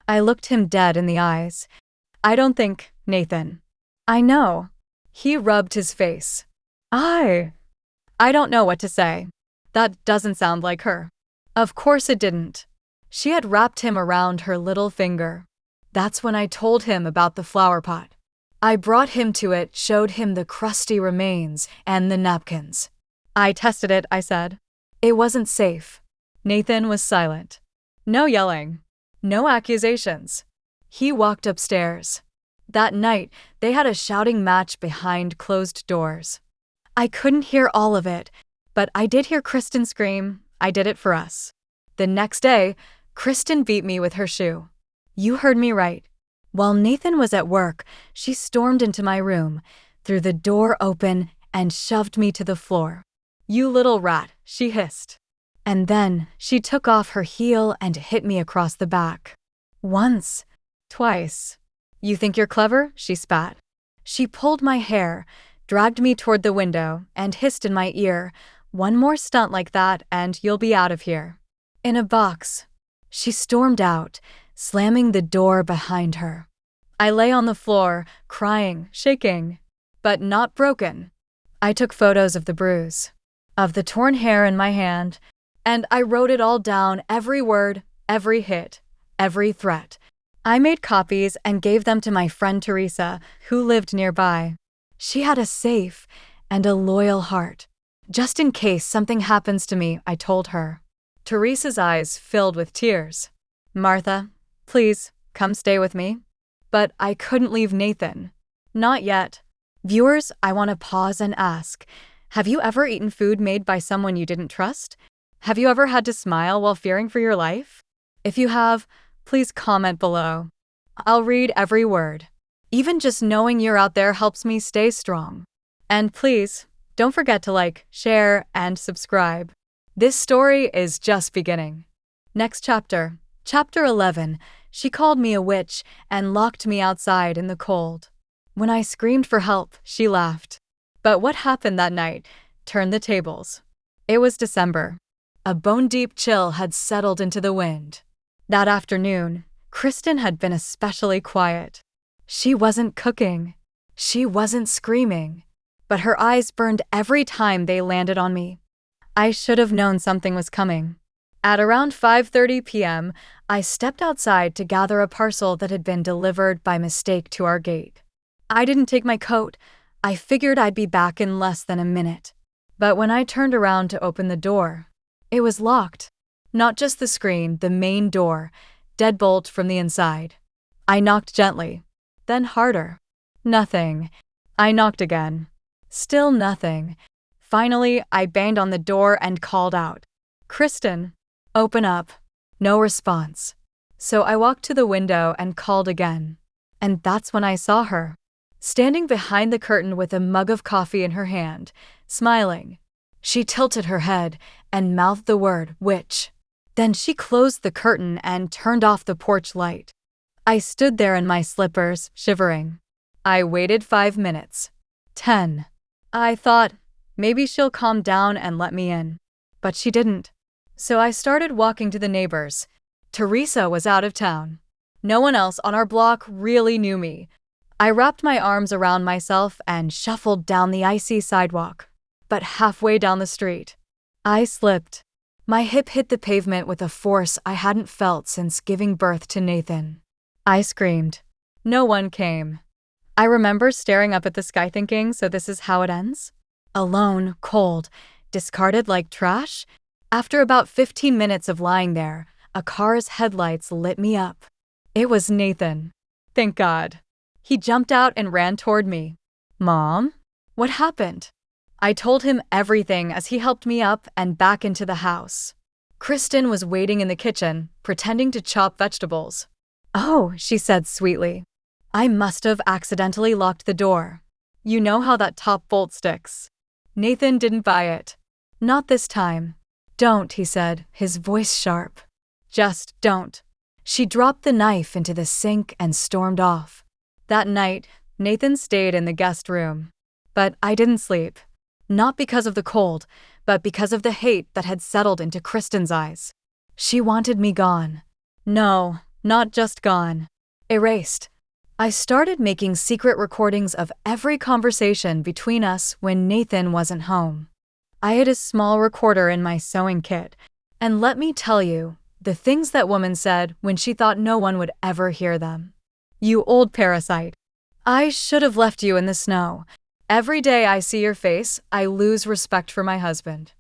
I looked him dead in the eyes. I don't think, Nathan. I know. He rubbed his face. I don't know what to say. That doesn't sound like her. Of course it didn't. She had wrapped him around her little finger. That's when I told him about the flower pot. I brought him to it, showed him the crusty remains and the napkins. I tested it, I said. It wasn't safe. Nathan was silent. No yelling. No accusations. He walked upstairs. That night, they had a shouting match behind closed doors. I couldn't hear all of it, but I did hear Kristen scream, "I did it for us." The next day, Kristen beat me with her shoe. You heard me right. While Nathan was at work, she stormed into my room, threw the door open, and shoved me to the floor. "You little rat," she hissed. And then she took off her heel and hit me across the back. Once. Twice. "You think you're clever?" she spat. She pulled my hair, dragged me toward the window, and hissed in my ear, "One more stunt like that and you'll be out of here." In a box. She stormed out, slamming the door behind her. I lay on the floor, crying, shaking, but not broken. I took photos of the bruise, of the torn hair in my hand, and I wrote it all down, every word, every hit, every threat. I made copies and gave them to my friend Teresa, who lived nearby. She had a safe and a loyal heart. Just in case something happens to me, I told her. Teresa's eyes filled with tears. "Martha, please, come stay with me." But I couldn't leave Nathan. Not yet. Viewers, I want to pause and ask, have you ever eaten food made by someone you didn't trust? Have you ever had to smile while fearing for your life? If you have, please comment below. I'll read every word. Even just knowing you're out there helps me stay strong. And please, don't forget to like, share, and subscribe. This story is just beginning. Next chapter, Chapter 11, she called me a witch and locked me outside in the cold. When I screamed for help, she laughed. But what happened that night turned the tables. It was December. A bone-deep chill had settled into the wind. That afternoon, Kristen had been especially quiet. She wasn't cooking. She wasn't screaming. But her eyes burned every time they landed on me. I should have known something was coming. At around 5:30 p.m., I stepped outside to gather a parcel that had been delivered by mistake to our gate. I didn't take my coat. I figured I'd be back in less than a minute. But when I turned around to open the door, it was locked. Not just the screen, the main door, deadbolt from the inside. I knocked gently, then harder. Nothing. I knocked again. Still nothing. Finally, I banged on the door and called out, "Kristen, open up." No response. So I walked to the window and called again. And that's when I saw her, standing behind the curtain with a mug of coffee in her hand, smiling. She tilted her head and mouthed the word, "witch." Then she closed the curtain and turned off the porch light. I stood there in my slippers, shivering. I waited 5 minutes. 10. I thought, maybe she'll calm down and let me in. But she didn't. So I started walking to the neighbors. Teresa was out of town. No one else on our block really knew me. I wrapped my arms around myself and shuffled down the icy sidewalk. But halfway down the street, I slipped. My hip hit the pavement with a force I hadn't felt since giving birth to Nathan. I screamed. No one came. I remember staring up at the sky thinking, so this is how it ends? Alone, cold, discarded like trash? After about 15 minutes of lying there, a car's headlights lit me up. It was Nathan. Thank God. He jumped out and ran toward me. "Mom? What happened?" I told him everything as he helped me up and back into the house. Kristen was waiting in the kitchen, pretending to chop vegetables. "Oh," she said sweetly. "I must have accidentally locked the door. You know how that top bolt sticks." Nathan didn't buy it. "Not this time." "Don't," he said, his voice sharp. "Just don't." She dropped the knife into the sink and stormed off. That night, Nathan stayed in the guest room. But I didn't sleep. Not because of the cold, but because of the hate that had settled into Kristen's eyes. She wanted me gone. No, Not just gone. Erased. I started making secret recordings of every conversation between us when Nathan wasn't home. I had a small recorder in my sewing kit, and let me tell you, the things that woman said when she thought no one would ever hear them. You old parasite. I should have left you in the snow. Every day I see your face, I lose respect for my husband.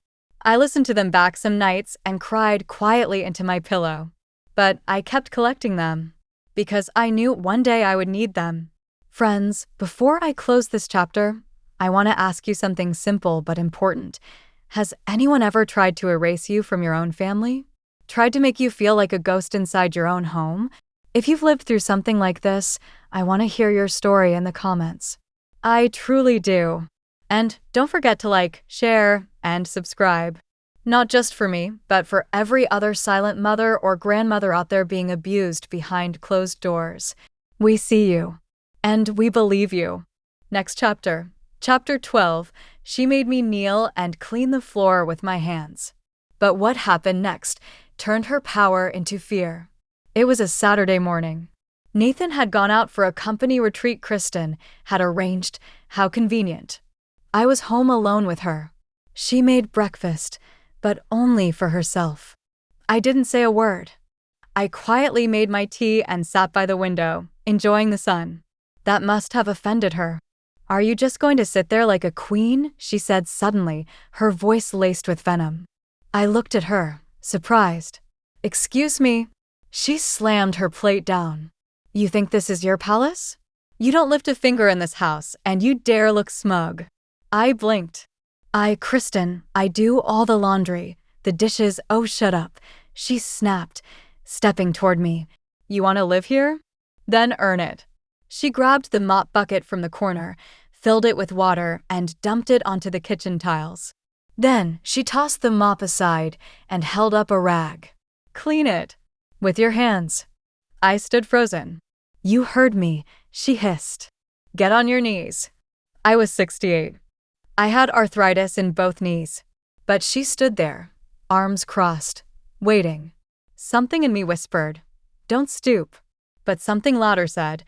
I listened to them back some nights and cried quietly into my pillow. But I kept collecting them, because I knew one day I would need them. Friends, before I close this chapter, I want to ask you something simple but important. Has anyone ever tried to erase you from your own family? Tried to make you feel like a ghost inside your own home? If you've lived through something like this, I want to hear your story in the comments. I truly do. And don't forget to like, share, and subscribe. Not just for me, but for every other silent mother or grandmother out there being abused behind closed doors. We see you. And we believe you. Next chapter. Chapter 12. She made me kneel and clean the floor with my hands. But what happened next turned her power into fear. It was a Saturday morning. Nathan had gone out for a company retreat Kristen had arranged. How convenient. I was home alone with her. She made breakfast, but only for herself. I didn't say a word. I quietly made my tea and sat by the window, enjoying the sun. That must have offended her. Are you just going to sit there like a queen? She said suddenly, her voice laced with venom. I looked at her, surprised. Excuse me. She slammed her plate down. You think this is your palace? You don't lift a finger in this house, and you dare look smug. I blinked. Kristen, I do all the laundry, the dishes, oh shut up. She snapped, stepping toward me. You want to live here? Then earn it. She grabbed the mop bucket from the corner, filled it with water, and dumped it onto the kitchen tiles. Then she tossed the mop aside and held up a rag. Clean it. With your hands. I stood frozen. You heard me, she hissed. Get on your knees. I was 68. I had arthritis in both knees. But she stood there, arms crossed, waiting. Something in me whispered, don't stoop. But something louder said,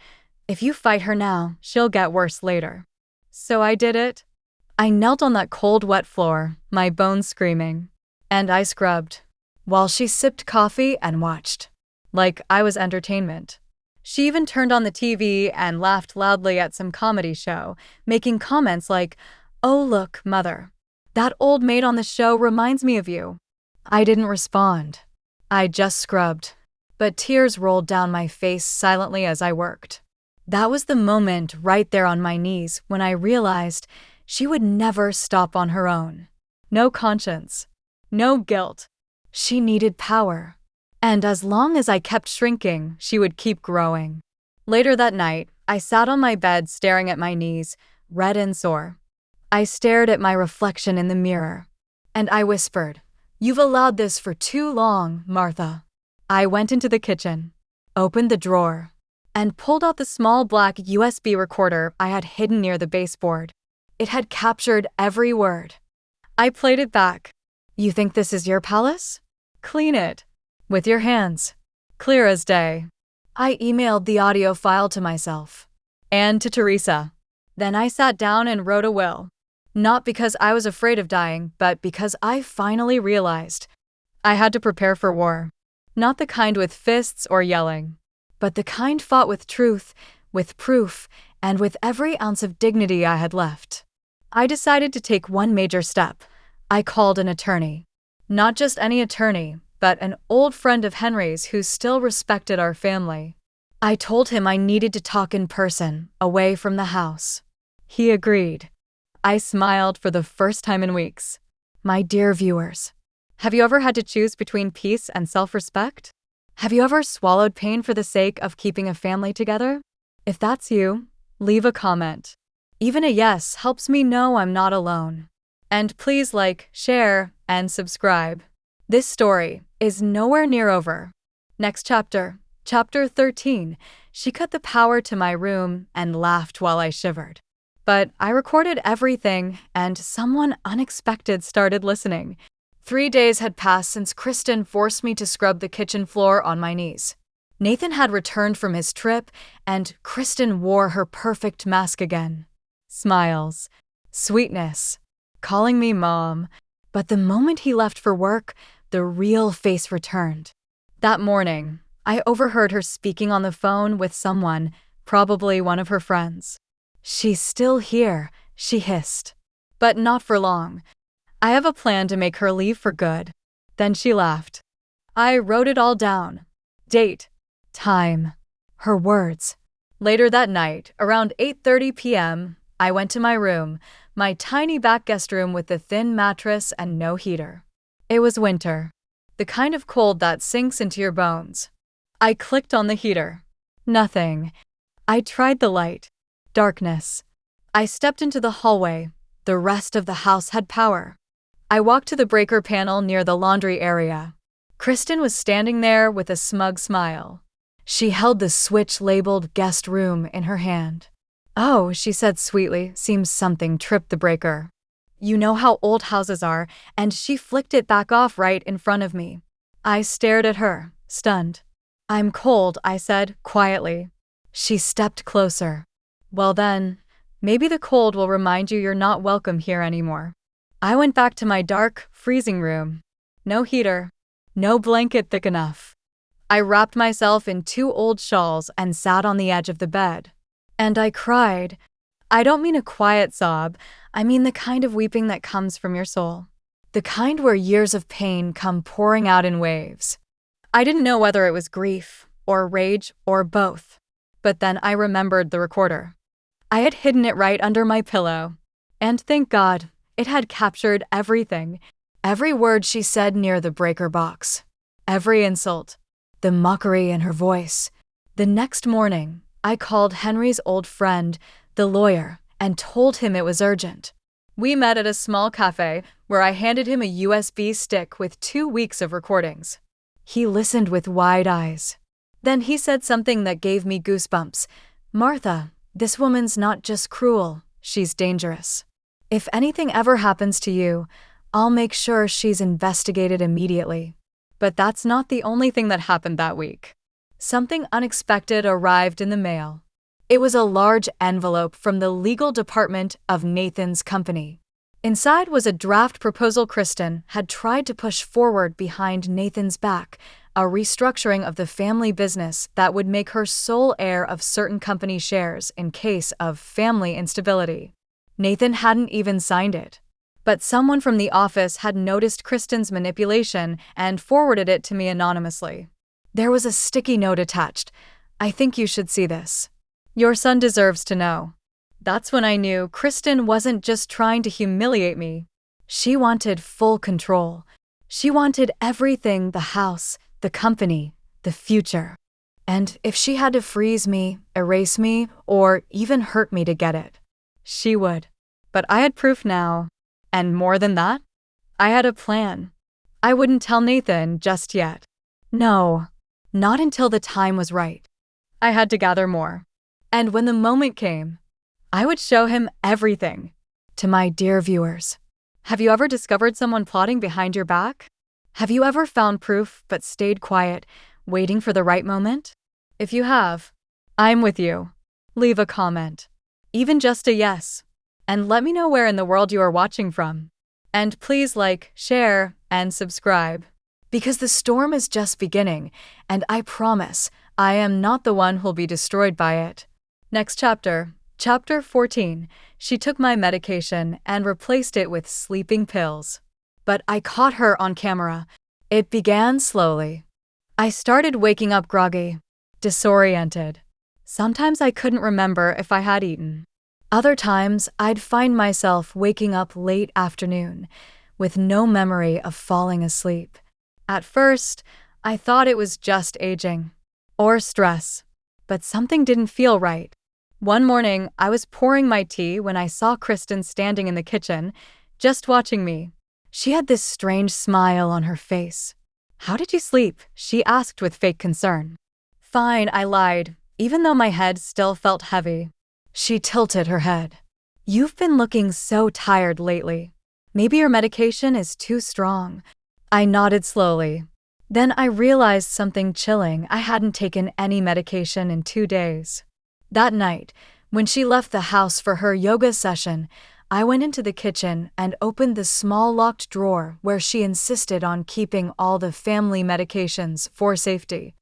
if you fight her now, she'll get worse later. So I did it. I knelt on that cold, wet floor, my bones screaming. And I scrubbed, while she sipped coffee and watched. Like I was entertainment. She even turned on the TV and laughed loudly at some comedy show, making comments like, oh look, mother. That old maid on the show reminds me of you. I didn't respond. I just scrubbed. But tears rolled down my face silently as I worked. That was the moment right there on my knees when I realized she would never stop on her own. No conscience. No guilt. She needed power. And as long as I kept shrinking, she would keep growing. Later that night, I sat on my bed staring at my knees, red and sore. I stared at my reflection in the mirror. And I whispered, you've allowed this for too long, Martha. I went into the kitchen, opened the drawer, and pulled out the small black USB recorder I had hidden near the baseboard. It had captured every word. I played it back. You think this is your palace? Clean it. With your hands. Clear as day. I emailed the audio file to myself. And to Teresa. Then I sat down and wrote a will. Not because I was afraid of dying, but because I finally realized I had to prepare for war. Not the kind with fists or yelling, but the kind fought with truth, with proof, and with every ounce of dignity I had left. I decided to take one major step. I called an attorney. Not just any attorney, but an old friend of Henry's who still respected our family. I told him I needed to talk in person, away from the house. He agreed. I smiled for the first time in weeks. My dear viewers, have you ever had to choose between peace and self-respect? Have you ever swallowed pain for the sake of keeping a family together? If that's you, leave a comment. Even a yes helps me know I'm not alone. And please like, share, and subscribe. This story is nowhere near over. Next chapter, chapter 13. She cut the power to my room and laughed while I shivered. But I recorded everything, and someone unexpected started listening. 3 days had passed since Kristen forced me to scrub the kitchen floor on my knees. Nathan had returned from his trip, and Kristen wore her perfect mask again. Smiles, sweetness, calling me mom. But the moment he left for work, the real face returned. That morning, I overheard her speaking on the phone with someone, probably one of her friends. "She's still here," she hissed. "But not for long. I have a plan to make her leave for good." Then she laughed. I wrote it all down. Date, time, her words. Later that night, around 8:30 p.m., I went to my room, my tiny back guest room with the thin mattress and no heater. It was winter, the kind of cold that sinks into your bones. I clicked on the heater. Nothing. I tried the light. Darkness. I stepped into the hallway. The rest of the house had power. I walked to the breaker panel near the laundry area. Kristen was standing there with a smug smile. She held the switch labeled guest room in her hand. "Oh," she said sweetly, "seems something tripped the breaker." You know how old houses are, and she flicked it back off right in front of me. I stared at her, stunned. "I'm cold," I said, quietly. She stepped closer. "Well then, maybe the cold will remind you you're not welcome here anymore." I went back to my dark, freezing room. No heater, no blanket thick enough. I wrapped myself in 2 old shawls and sat on the edge of the bed. And I cried. I don't mean a quiet sob, I mean the kind of weeping that comes from your soul. The kind where years of pain come pouring out in waves. I didn't know whether it was grief, or rage, or both. But then I remembered the recorder. I had hidden it right under my pillow. And thank God, it had captured everything. Every word she said near the breaker box. Every insult. The mockery in her voice. The next morning, I called Henry's old friend, the lawyer, and told him it was urgent. We met at a small cafe where I handed him a USB stick with 2 weeks of recordings. He listened with wide eyes. Then he said something that gave me goosebumps. "Martha, this woman's not just cruel, she's dangerous. If anything ever happens to you, I'll make sure she's investigated immediately." But that's not the only thing that happened that week. Something unexpected arrived in the mail. It was a large envelope from the legal department of Nathan's company. Inside was a draft proposal Kristen had tried to push forward behind Nathan's back, a restructuring of the family business that would make her sole heir of certain company shares in case of family instability. Nathan hadn't even signed it. But someone from the office had noticed Kristen's manipulation and forwarded it to me anonymously. There was a sticky note attached. "I think you should see this. Your son deserves to know." That's when I knew Kristen wasn't just trying to humiliate me. She wanted full control. She wanted everything: the house, the company, the future. And if she had to freeze me, erase me, or even hurt me to get it, she would. But I had proof now. And more than that, I had a plan. I wouldn't tell Nathan just yet. No, not until the time was right. I had to gather more. And when the moment came, I would show him everything. To my dear viewers, have you ever discovered someone plotting behind your back? Have you ever found proof but stayed quiet, waiting for the right moment? If you have, I'm with you. Leave a comment, even just a yes. And let me know where in the world you are watching from. And please like, share, and subscribe. Because the storm is just beginning, and I promise I am not the one who'll be destroyed by it. Next chapter, Chapter 14, she took my medication and replaced it with sleeping pills. But I caught her on camera. It began slowly. I started waking up groggy, disoriented. Sometimes I couldn't remember if I had eaten. Other times, I'd find myself waking up late afternoon, with no memory of falling asleep. At first, I thought it was just aging, or stress, but something didn't feel right. One morning, I was pouring my tea when I saw Kristen standing in the kitchen, just watching me. She had this strange smile on her face. "How did you sleep?" she asked with fake concern. "Fine," I lied, even though my head still felt heavy. She tilted her head. "You've been looking so tired lately. Maybe your medication is too strong." I nodded slowly. Then I realized something chilling. I hadn't taken any medication in 2 days. That night, when she left the house for her yoga session, I went into the kitchen and opened the small locked drawer where she insisted on keeping all the family medications for safety.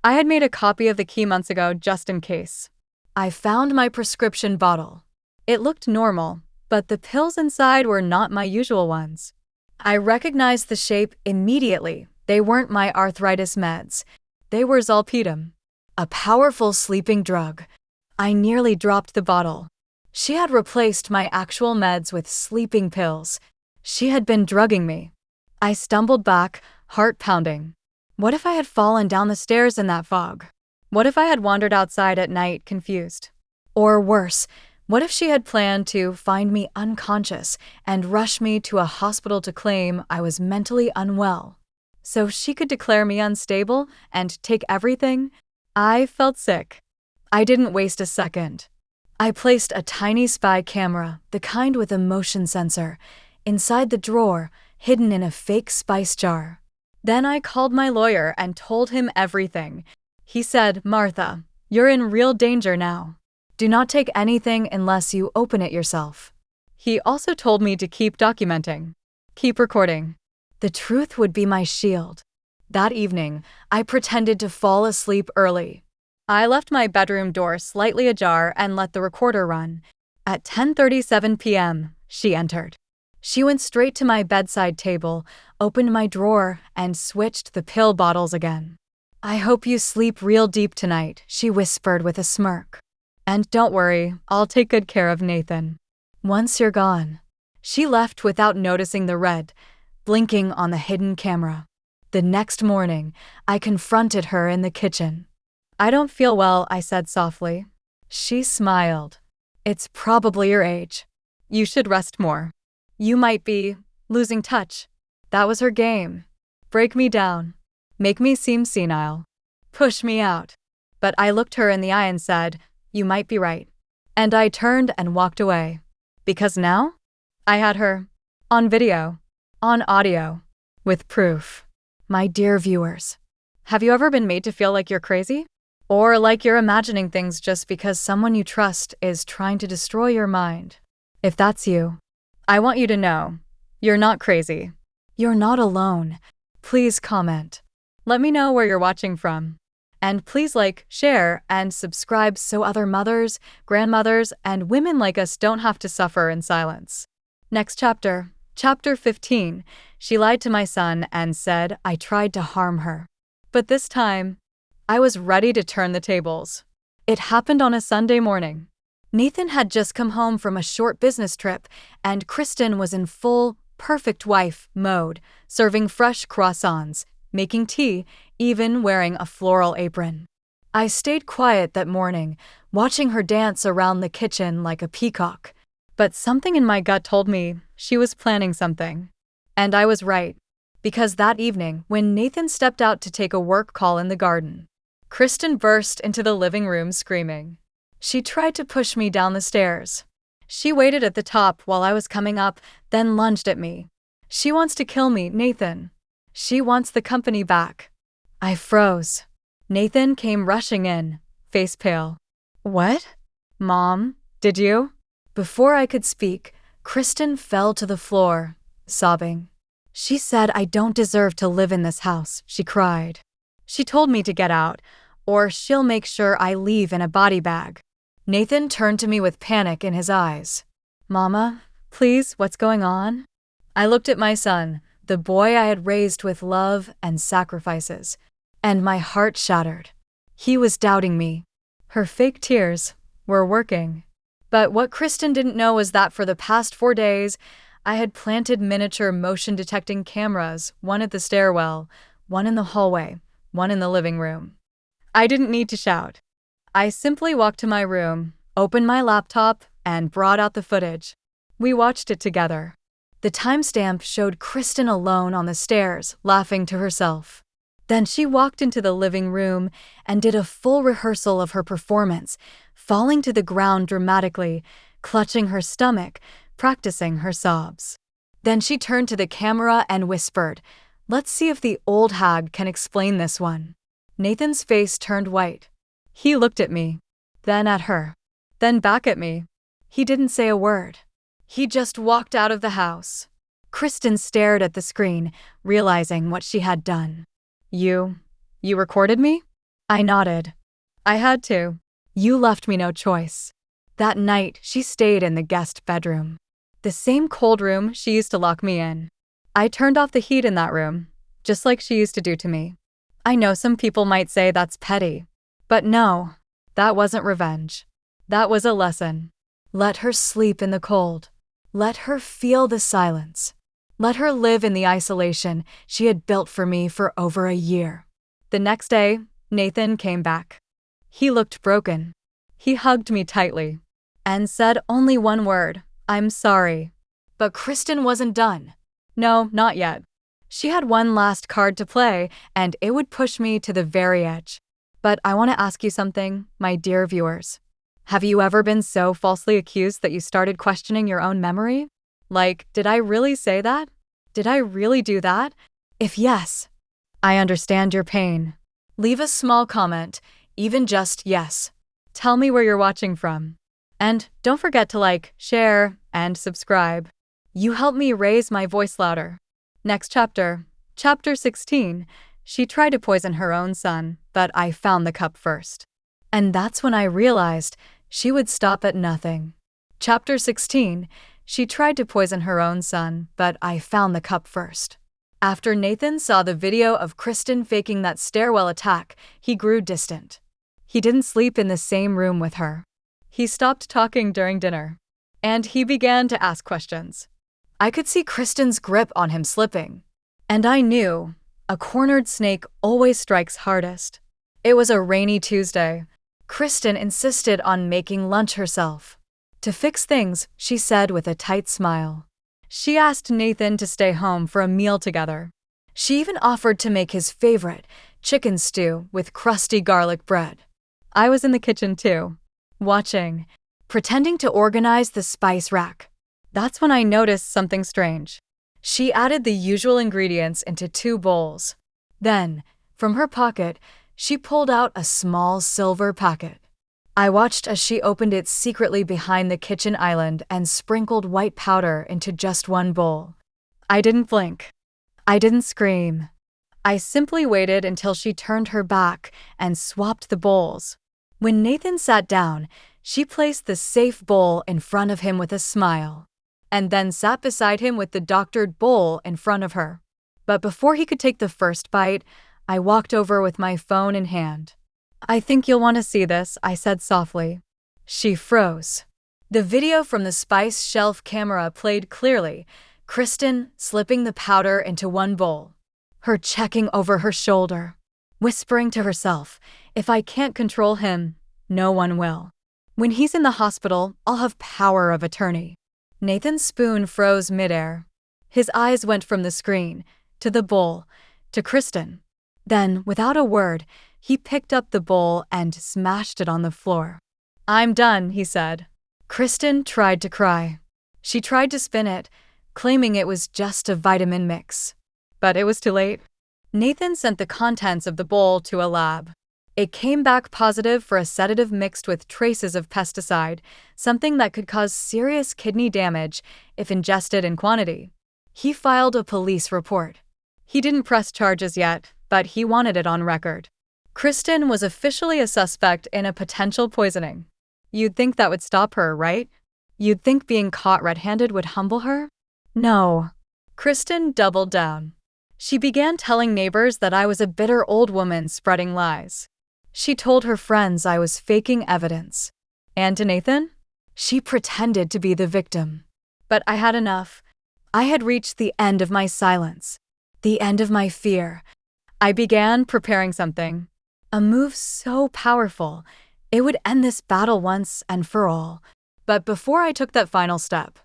I had made a copy of the key months ago just in case. I found my prescription bottle. It looked normal, but the pills inside were not my usual ones. I recognized the shape immediately. They weren't my arthritis meds. They were zolpidem, a powerful sleeping drug. I nearly dropped the bottle. She had replaced my actual meds with sleeping pills. She had been drugging me. I stumbled back, heart pounding. What if I had fallen down the stairs in that fog? What if I had wandered outside at night confused? Or worse, what if she had planned to find me unconscious and rush me to a hospital to claim I was mentally unwell, so she could declare me unstable and take everything? I felt sick. I didn't waste a second. I placed a tiny spy camera, the kind with a motion sensor, inside the drawer, hidden in a fake spice jar. Then I called my lawyer and told him everything. He said, "Martha, you're in real danger now. Do not take anything unless you open it yourself." He also told me to keep documenting, keep recording. The truth would be my shield. That evening, I pretended to fall asleep early. I left my bedroom door slightly ajar and let the recorder run. At 10:37 p.m., she entered. She went straight to my bedside table, opened my drawer, and switched the pill bottles again. "I hope you sleep real deep tonight," she whispered with a smirk. "And don't worry, I'll take good care of Nathan once you're gone." She left without noticing the red, blinking on the hidden camera. The next morning, I confronted her in the kitchen. "I don't feel well," I said softly. She smiled. "It's probably your age. You should rest more. You might be losing touch." That was her game. Break me down. Make me seem senile. Push me out. But I looked her in the eye and said, "You might be right." And I turned and walked away. Because now, I had her. On video. On audio. With proof. My dear viewers, have you ever been made to feel like you're crazy? Or like you're imagining things just because someone you trust is trying to destroy your mind? If that's you, I want you to know, you're not crazy. You're not alone. Please comment. Let me know where you're watching from. And please like, share, and subscribe so other mothers, grandmothers, and women like us don't have to suffer in silence. Next chapter, Chapter 15. She lied to my son and said I tried to harm her. But this time, I was ready to turn the tables. It happened on a Sunday morning. Nathan had just come home from a short business trip, and Kristen was in full, perfect wife mode, serving fresh croissants, making tea, even wearing a floral apron. I stayed quiet that morning, watching her dance around the kitchen like a peacock. But something in my gut told me she was planning something. And I was right, because that evening, when Nathan stepped out to take a work call in the garden, Kristen burst into the living room screaming. She tried to push me down the stairs. She waited at the top while I was coming up, then lunged at me. "She wants to kill me, Nathan. She wants the company back." I froze. Nathan came rushing in, face pale. "What? Mom, did you?" Before I could speak, Kristen fell to the floor, sobbing. "She said I don't deserve to live in this house," she cried. "She told me to get out, or she'll make sure I leave in a body bag." Nathan turned to me with panic in his eyes. "Mama, please, what's going on?" I looked at my son, the boy I had raised with love and sacrifices, and my heart shattered. He was doubting me. Her fake tears were working. But what Kristen didn't know was that for the past 4 days, I had planted miniature motion-detecting cameras, one at the stairwell, one in the hallway, one in the living room. I didn't need to shout. I simply walked to my room, opened my laptop, and brought out the footage. We watched it together. The timestamp showed Kristen alone on the stairs, laughing to herself. Then she walked into the living room and did a full rehearsal of her performance, falling to the ground dramatically, clutching her stomach, practicing her sobs. Then she turned to the camera and whispered, Let's see if the old hag can explain this one. Nathan's face turned white. He looked at me, then at her, then back at me. He didn't say a word. He just walked out of the house. Kristen stared at the screen, realizing what she had done. You recorded me? I nodded. I had to. You left me no choice. That night, she stayed in the guest bedroom. The same cold room she used to lock me in. I turned off the heat in that room, just like she used to do to me. I know some people might say that's petty, but no, that wasn't revenge. That was a lesson. Let her sleep in the cold. Let her feel the silence. Let her live in the isolation she had built for me for over a year. The next day, Nathan came back. He looked broken. He hugged me tightly and said only one word, I'm sorry. But Kristen wasn't done. No, not yet. She had one last card to play, and it would push me to the very edge. But I want to ask you something, my dear viewers. Have you ever been so falsely accused that you started questioning your own memory? Like, did I really say that? Did I really do that? If yes, I understand your pain. Leave a small comment, even just yes. Tell me where you're watching from. And don't forget to like, share, and subscribe. You help me raise my voice louder. Next chapter, Chapter 16. She tried to poison her own son, but I found the cup first. And that's when I realized she would stop at nothing. Chapter 16. She tried to poison her own son, but I found the cup first. After Nathan saw the video of Kristen faking that stairwell attack, he grew distant. He didn't sleep in the same room with her. He stopped talking during dinner. And he began to ask questions. I could see Kristen's grip on him slipping. And I knew a cornered snake always strikes hardest. It was a rainy Tuesday. Kristen insisted on making lunch herself. To fix things, she said with a tight smile. She asked Nathan to stay home for a meal together. She even offered to make his favorite, chicken stew with crusty garlic bread. I was in the kitchen too, watching, pretending to organize the spice rack. That's when I noticed something strange. She added the usual ingredients into 2 bowls. Then, from her pocket, she pulled out a small silver packet. I watched as she opened it secretly behind the kitchen island and sprinkled white powder into just 1 bowl. I didn't blink. I didn't scream. I simply waited until she turned her back and swapped the bowls. When Nathan sat down, she placed the safe bowl in front of him with a smile, and then sat beside him with the doctored bowl in front of her. But before he could take the first bite, I walked over with my phone in hand. I think you'll want to see this, I said softly. She froze. The video from the spice shelf camera played clearly, Kristen slipping the powder into 1 bowl, her checking over her shoulder, whispering to herself, if I can't control him, no one will. When he's in the hospital, I'll have power of attorney. Nathan's spoon froze midair. His eyes went from the screen, to the bowl, to Kristen. Then, without a word, he picked up the bowl and smashed it on the floor. I'm done, he said. Kristen tried to cry. She tried to spin it, claiming it was just a vitamin mix. But it was too late. Nathan sent the contents of the bowl to a lab. It came back positive for a sedative mixed with traces of pesticide, something that could cause serious kidney damage if ingested in quantity. He filed a police report. He didn't press charges yet, but he wanted it on record. Kristen was officially a suspect in a potential poisoning. You'd think that would stop her, right? You'd think being caught red-handed would humble her? No. Kristen doubled down. She began telling neighbors that I was a bitter old woman spreading lies. She told her friends I was faking evidence. And to Nathan? She pretended to be the victim. But I had enough. I had reached the end of my silence, the end of my fear. I began preparing something. A move so powerful, it would end this battle once and for all. But before I took that final step,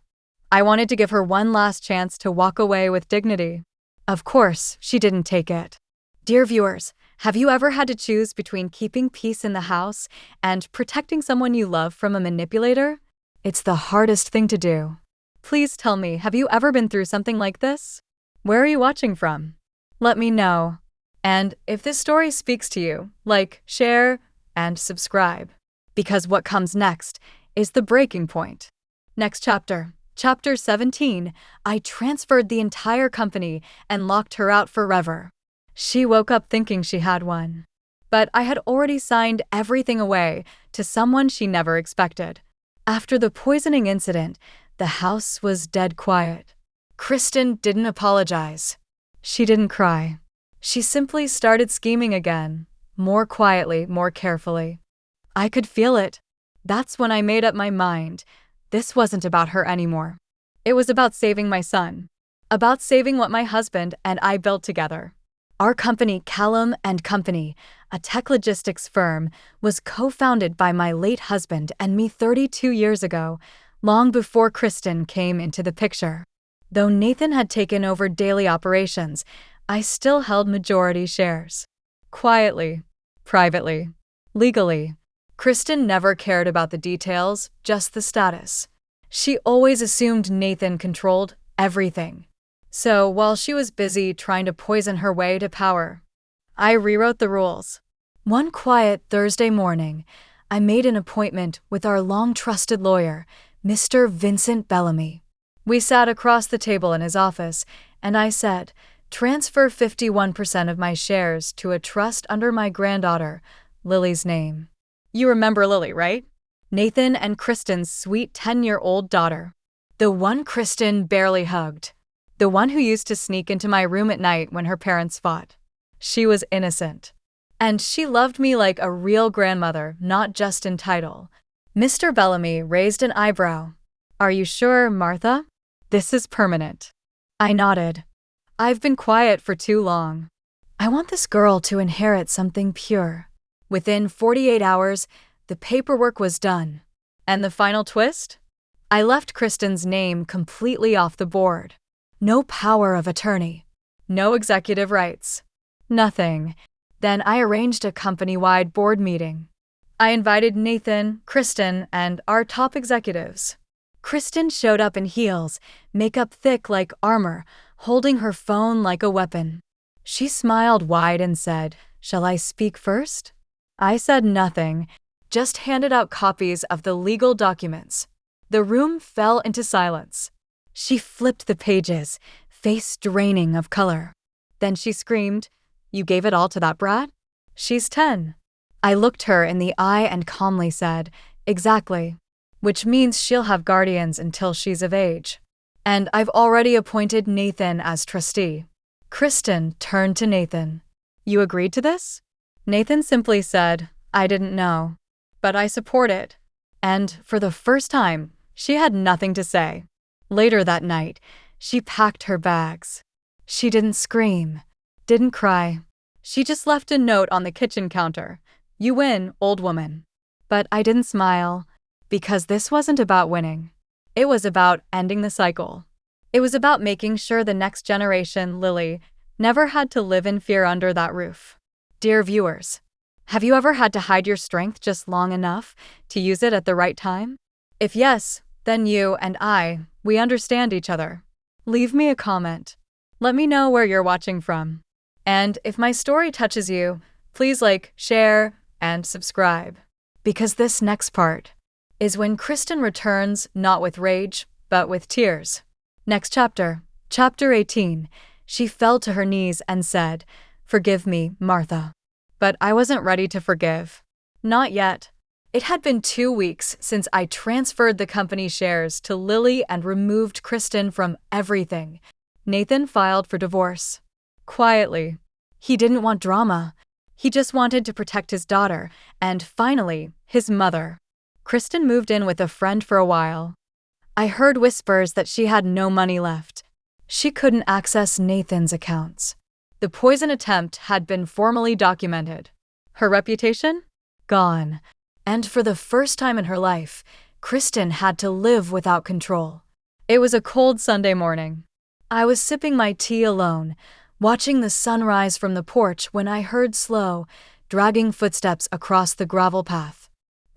I wanted to give her one last chance to walk away with dignity. Of course, she didn't take it. Dear viewers, have you ever had to choose between keeping peace in the house and protecting someone you love from a manipulator? It's the hardest thing to do. Please tell me, have you ever been through something like this? Where are you watching from? Let me know. And if this story speaks to you, like, share, and subscribe. Because what comes next is the breaking point. Next chapter. Chapter 17. I transferred the entire company and locked her out forever. She woke up thinking she had one. But I had already signed everything away to someone she never expected. After the poisoning incident, the house was dead quiet. Kristen didn't apologize. She didn't cry. She simply started scheming again, more quietly, more carefully. I could feel it. That's when I made up my mind. This wasn't about her anymore. It was about saving my son. About saving what my husband and I built together. Our company, Callum and Company, a tech logistics firm, was co-founded by my late husband and me 32 years ago, long before Kristen came into the picture. Though Nathan had taken over daily operations, I still held majority shares. Quietly, privately, legally. Kristen never cared about the details, just the status. She always assumed Nathan controlled everything. So while she was busy trying to poison her way to power, I rewrote the rules. One quiet Thursday morning, I made an appointment with our long-trusted lawyer, Mr. Vincent Bellamy. We sat across the table in his office, and I said, transfer 51% of my shares to a trust under my granddaughter, Lily's name. You remember Lily, right? Nathan and Kristen's sweet 10-year-old daughter. The one Kristen barely hugged. The one who used to sneak into my room at night when her parents fought. She was innocent. And she loved me like a real grandmother, not just in title. Mr. Bellamy raised an eyebrow. Are you sure, Martha? This is permanent. I nodded. I've been quiet for too long. I want this girl to inherit something pure. Within 48 hours, the paperwork was done. And the final twist? I left Kristen's name completely off the board. No power of attorney. No executive rights. Nothing. Then I arranged a company-wide board meeting. I invited Nathan, Kristen, and our top executives. Kristen showed up in heels, makeup thick like armor, holding her phone like a weapon. She smiled wide and said, "Shall I speak first?" I said nothing, just handed out copies of the legal documents. The room fell into silence. She flipped the pages, face draining of color. Then she screamed, "You gave it all to that brat? She's 10. I looked her in the eye and calmly said, "Exactly. Which means she'll have guardians until she's of age. And I've already appointed Nathan as trustee." Kristen turned to Nathan. "You agreed to this?" Nathan simply said, "I didn't know. But I support it." And for the first time, she had nothing to say. Later that night, she packed her bags. She didn't scream, didn't cry. She just left a note on the kitchen counter. "You win, old woman." But I didn't smile, because this wasn't about winning. It was about ending the cycle. It was about making sure the next generation, Lily, never had to live in fear under that roof. Dear viewers, have you ever had to hide your strength just long enough to use it at the right time? If yes, then you and we understand each other. Leave me a comment. Let me know where you're watching from. And if my story touches you, please like, share, and subscribe. Because this next part is when Kristen returns not with rage, but with tears. Next chapter, Chapter 18. She fell to her knees and said, "Forgive me, Martha." But I wasn't ready to forgive. Not yet. It had been 2 weeks since I transferred the company shares to Lily and removed Kristen from everything. Nathan filed for divorce. Quietly. He didn't want drama. He just wanted to protect his daughter, and finally, his mother. Kristen moved in with a friend for a while. I heard whispers that she had no money left. She couldn't access Nathan's accounts. The poison attempt had been formally documented. Her reputation? Gone. And for the first time in her life, Kristen had to live without control. It was a cold Sunday morning. I was sipping my tea alone, watching the sunrise from the porch when I heard slow, dragging footsteps across the gravel path.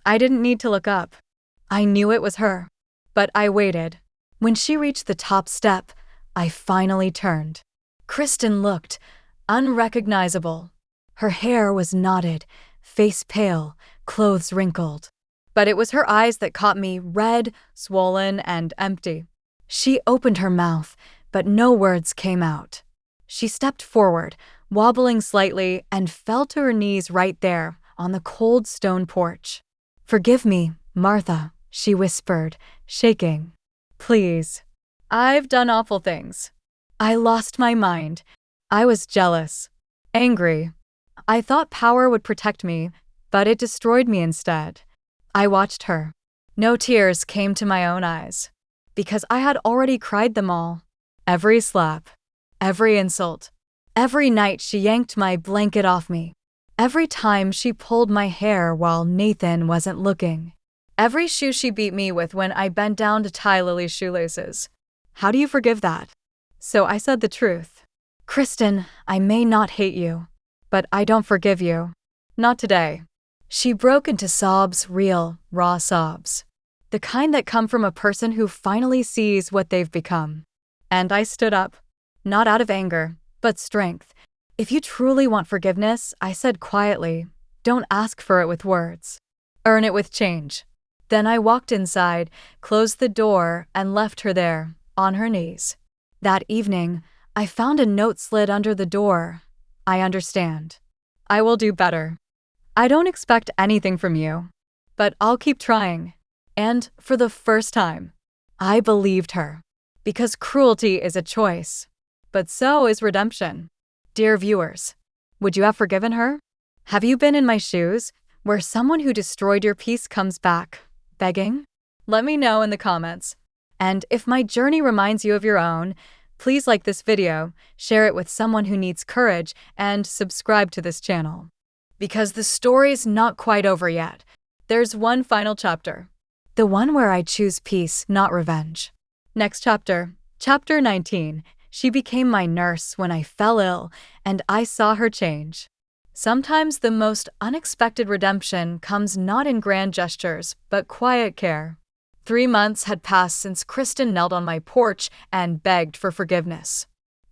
I didn't need to look up. I knew it was her. But I waited. When she reached the top step, I finally turned. Kristen looked, unrecognizable. Her hair was knotted, face pale, clothes wrinkled. But it was her eyes that caught me, red, swollen, and empty. She opened her mouth, but no words came out. She stepped forward, wobbling slightly, and fell to her knees right there, on the cold stone porch. "Forgive me, Martha," she whispered, shaking. "Please. I've done awful things. I lost my mind. I was jealous, angry. I thought power would protect me, but it destroyed me instead." I watched her. No tears came to my own eyes, because I had already cried them all. Every slap, every insult, every night she yanked my blanket off me, every time she pulled my hair while Nathan wasn't looking, every shoe she beat me with when I bent down to tie Lily's shoelaces. How do you forgive that? So I said the truth. "Kristen, I may not hate you, but I don't forgive you. Not today." She broke into sobs, real, raw sobs. The kind that come from a person who finally sees what they've become. And I stood up. Not out of anger, but strength. "If you truly want forgiveness," I said quietly, "don't ask for it with words. Earn it with change." Then I walked inside, closed the door, and left her there, on her knees. That evening, I found a note slid under the door. "I understand. I will do better. I don't expect anything from you, but I'll keep trying." And for the first time, I believed her. Because cruelty is a choice, but so is redemption. Dear viewers, would you have forgiven her? Have you been in my shoes, where someone who destroyed your peace comes back, begging? Let me know in the comments. And if my journey reminds you of your own, please like this video, share it with someone who needs courage, and subscribe to this channel. Because the story's not quite over yet. There's one final chapter. The one where I choose peace, not revenge. Next chapter, Chapter 19. She became my nurse when I fell ill, and I saw her change. Sometimes the most unexpected redemption comes not in grand gestures, but quiet care. 3 months had passed since Kristen knelt on my porch and begged for forgiveness.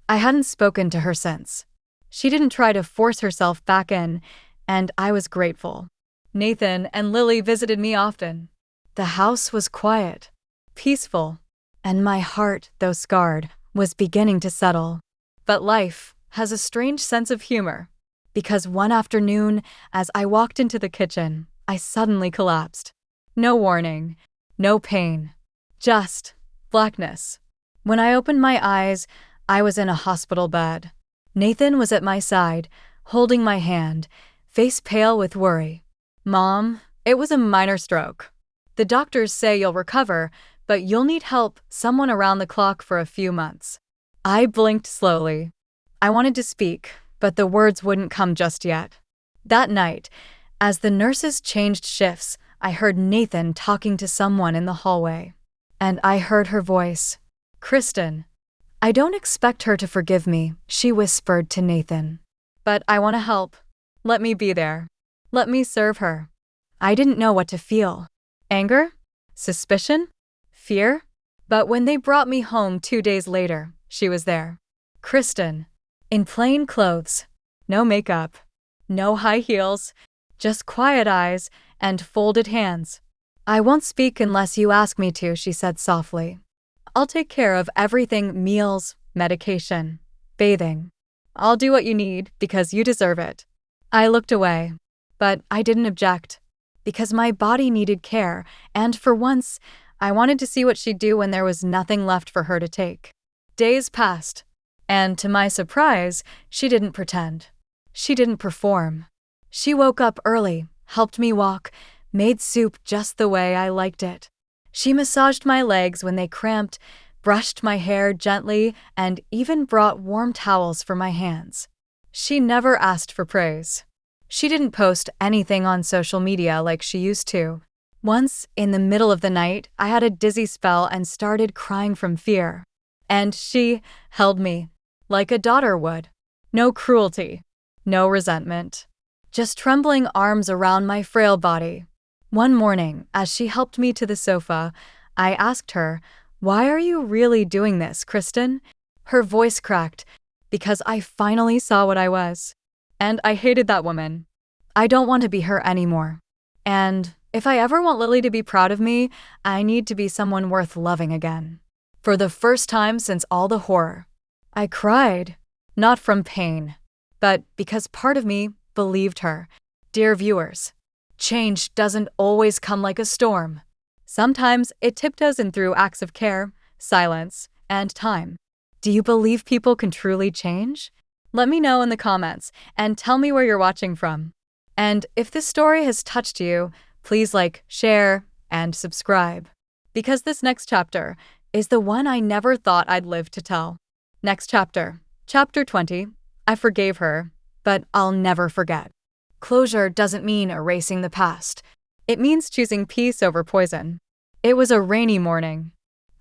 I hadn't spoken to her since. She didn't try to force herself back in, and I was grateful. Nathan and Lily visited me often. The house was quiet, peaceful, and my heart, though scarred, was beginning to settle. But life has a strange sense of humor, because one afternoon, as I walked into the kitchen, I suddenly collapsed. No warning, no pain, just blackness. When I opened my eyes, I was in a hospital bed. Nathan was at my side, holding my hand, face pale with worry. "Mom, it was a minor stroke. The doctors say you'll recover, but you'll need help, someone around the clock for a few months." I blinked slowly. I wanted to speak, but the words wouldn't come just yet. That night, as the nurses changed shifts, I heard Nathan talking to someone in the hallway. And I heard her voice. "Kristen, I don't expect her to forgive me," she whispered to Nathan. "But I want to help. Let me be there. Let me serve her." I didn't know what to feel. Anger? Suspicion? Fear? But when they brought me home 2 days later, she was there. Kristen, in plain clothes, no makeup, no high heels, just quiet eyes and folded hands. "I won't speak unless you ask me to," she said softly. "I'll take care of everything: meals, medication, bathing. I'll do what you need because you deserve it." I looked away, but I didn't object, because my body needed care, and for once, I wanted to see what she'd do when there was nothing left for her to take. Days passed, and to my surprise, she didn't pretend. She didn't perform. She woke up early, helped me walk, made soup just the way I liked it. She massaged my legs when they cramped, brushed my hair gently, and even brought warm towels for my hands. She never asked for praise. She didn't post anything on social media like she used to. Once, in the middle of the night, I had a dizzy spell and started crying from fear. And she held me, like a daughter would. No cruelty, no resentment. Just trembling arms around my frail body. One morning, as she helped me to the sofa, I asked her, "Why are you really doing this, Kristen?" Her voice cracked. because I finally saw what I was. And I hated that woman. I don't want to be her anymore. And if I ever want Lily to be proud of me, I need to be someone worth loving again. For the first time since all the horror, I cried, not from pain, but because part of me believed her. Dear viewers, change doesn't always come like a storm. Sometimes it tiptoes in through acts of care, silence, and time. Do you believe people can truly change? Let me know in the comments and tell me where you're watching from. And if this story has touched you, please like, share, and subscribe. Because this next chapter is the one I never thought I'd live to tell. Next chapter, Chapter 20, I forgave her, but I'll never forget. Closure doesn't mean erasing the past. It means choosing peace over poison. It was a rainy morning.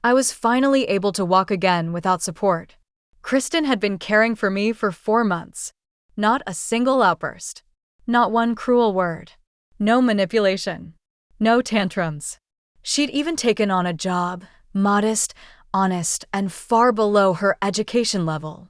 I was finally able to walk again without support. Kristen had been caring for me for 4 months. Not a single outburst. Not one cruel word. No manipulation. No tantrums. She'd even taken on a job, modest, honest, and far below her education level.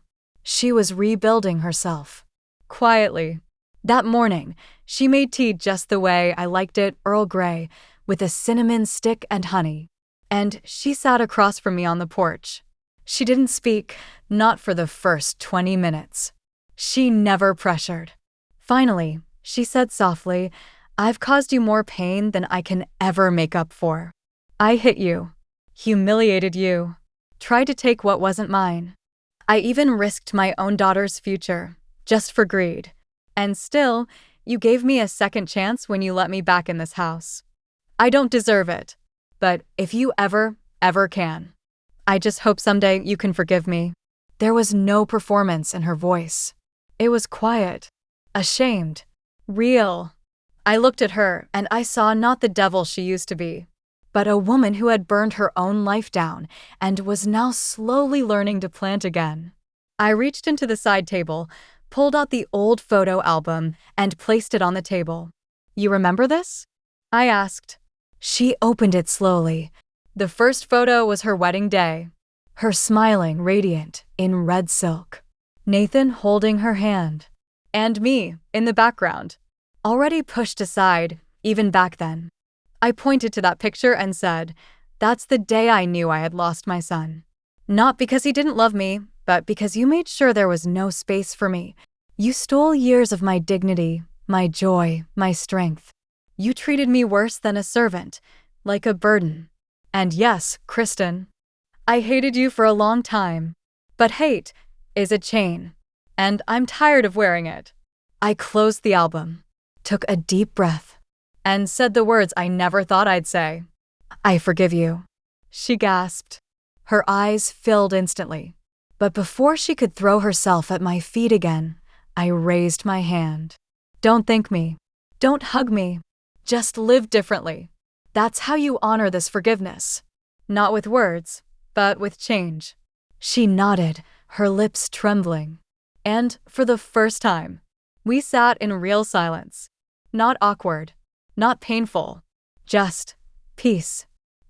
She was rebuilding herself. Quietly. That morning, she made tea just the way I liked it, Earl Grey, with a cinnamon stick and honey. And she sat across from me on the porch. She didn't speak, not for the first 20 minutes. She never pressured. Finally, she said softly, I've caused you more pain than I can ever make up for. I hit you, humiliated you, tried to take what wasn't mine. I even risked my own daughter's future, just for greed. And still, you gave me a second chance when you let me back in this house. I don't deserve it, but if you ever can, I just hope someday you can forgive me. There was no performance in her voice. It was quiet, ashamed, real. I looked at her and I saw not the devil she used to be, but a woman who had burned her own life down and was now slowly learning to plant again. I reached into the side table, pulled out the old photo album, and placed it on the table. You remember this? I asked. She opened it slowly. The first photo was her wedding day. Her smiling, radiant, in red silk. Nathan holding her hand. And me, in the background. Already pushed aside, even back then. I pointed to that picture and said, that's the day I knew I had lost my son. Not because he didn't love me, but because you made sure there was no space for me. You stole years of my dignity, my joy, my strength. You treated me worse than a servant, like a burden. And yes, Kristen, I hated you for a long time. But hate is a chain, and I'm tired of wearing it. I closed the album, took a deep breath, and said the words I never thought I'd say. I forgive you. She gasped. Her eyes filled instantly. But before she could throw herself at my feet again, I raised my hand. Don't thank me. Don't hug me. Just live differently. That's how you honor this forgiveness. Not with words, but with change. She nodded, her lips trembling. And for the first time, we sat in real silence. Not awkward, not painful, just peace.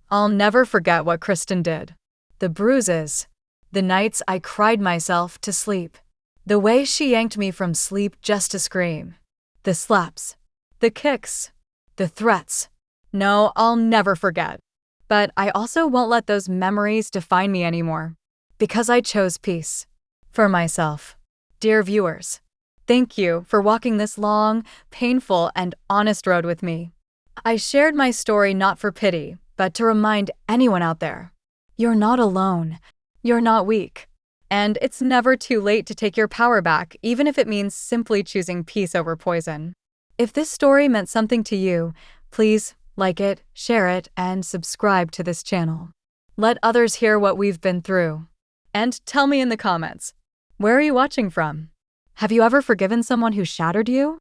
I'll never forget what Kristen did. The bruises, the nights I cried myself to sleep, the way she yanked me from sleep just to scream, the slaps, the kicks, the threats. No, I'll never forget. But I also won't let those memories define me anymore, because I chose peace. For myself. Dear viewers, thank you for walking this long, painful, and honest road with me. I shared my story not for pity, but to remind anyone out there, you're not alone, you're not weak, and it's never too late to take your power back, even if it means simply choosing peace over poison. If this story meant something to you, please like it, share it, and subscribe to this channel. Let others hear what we've been through. And tell me in the comments, where are you watching from? Have you ever forgiven someone who shattered you?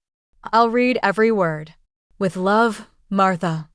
I'll read every word. With love, Martha.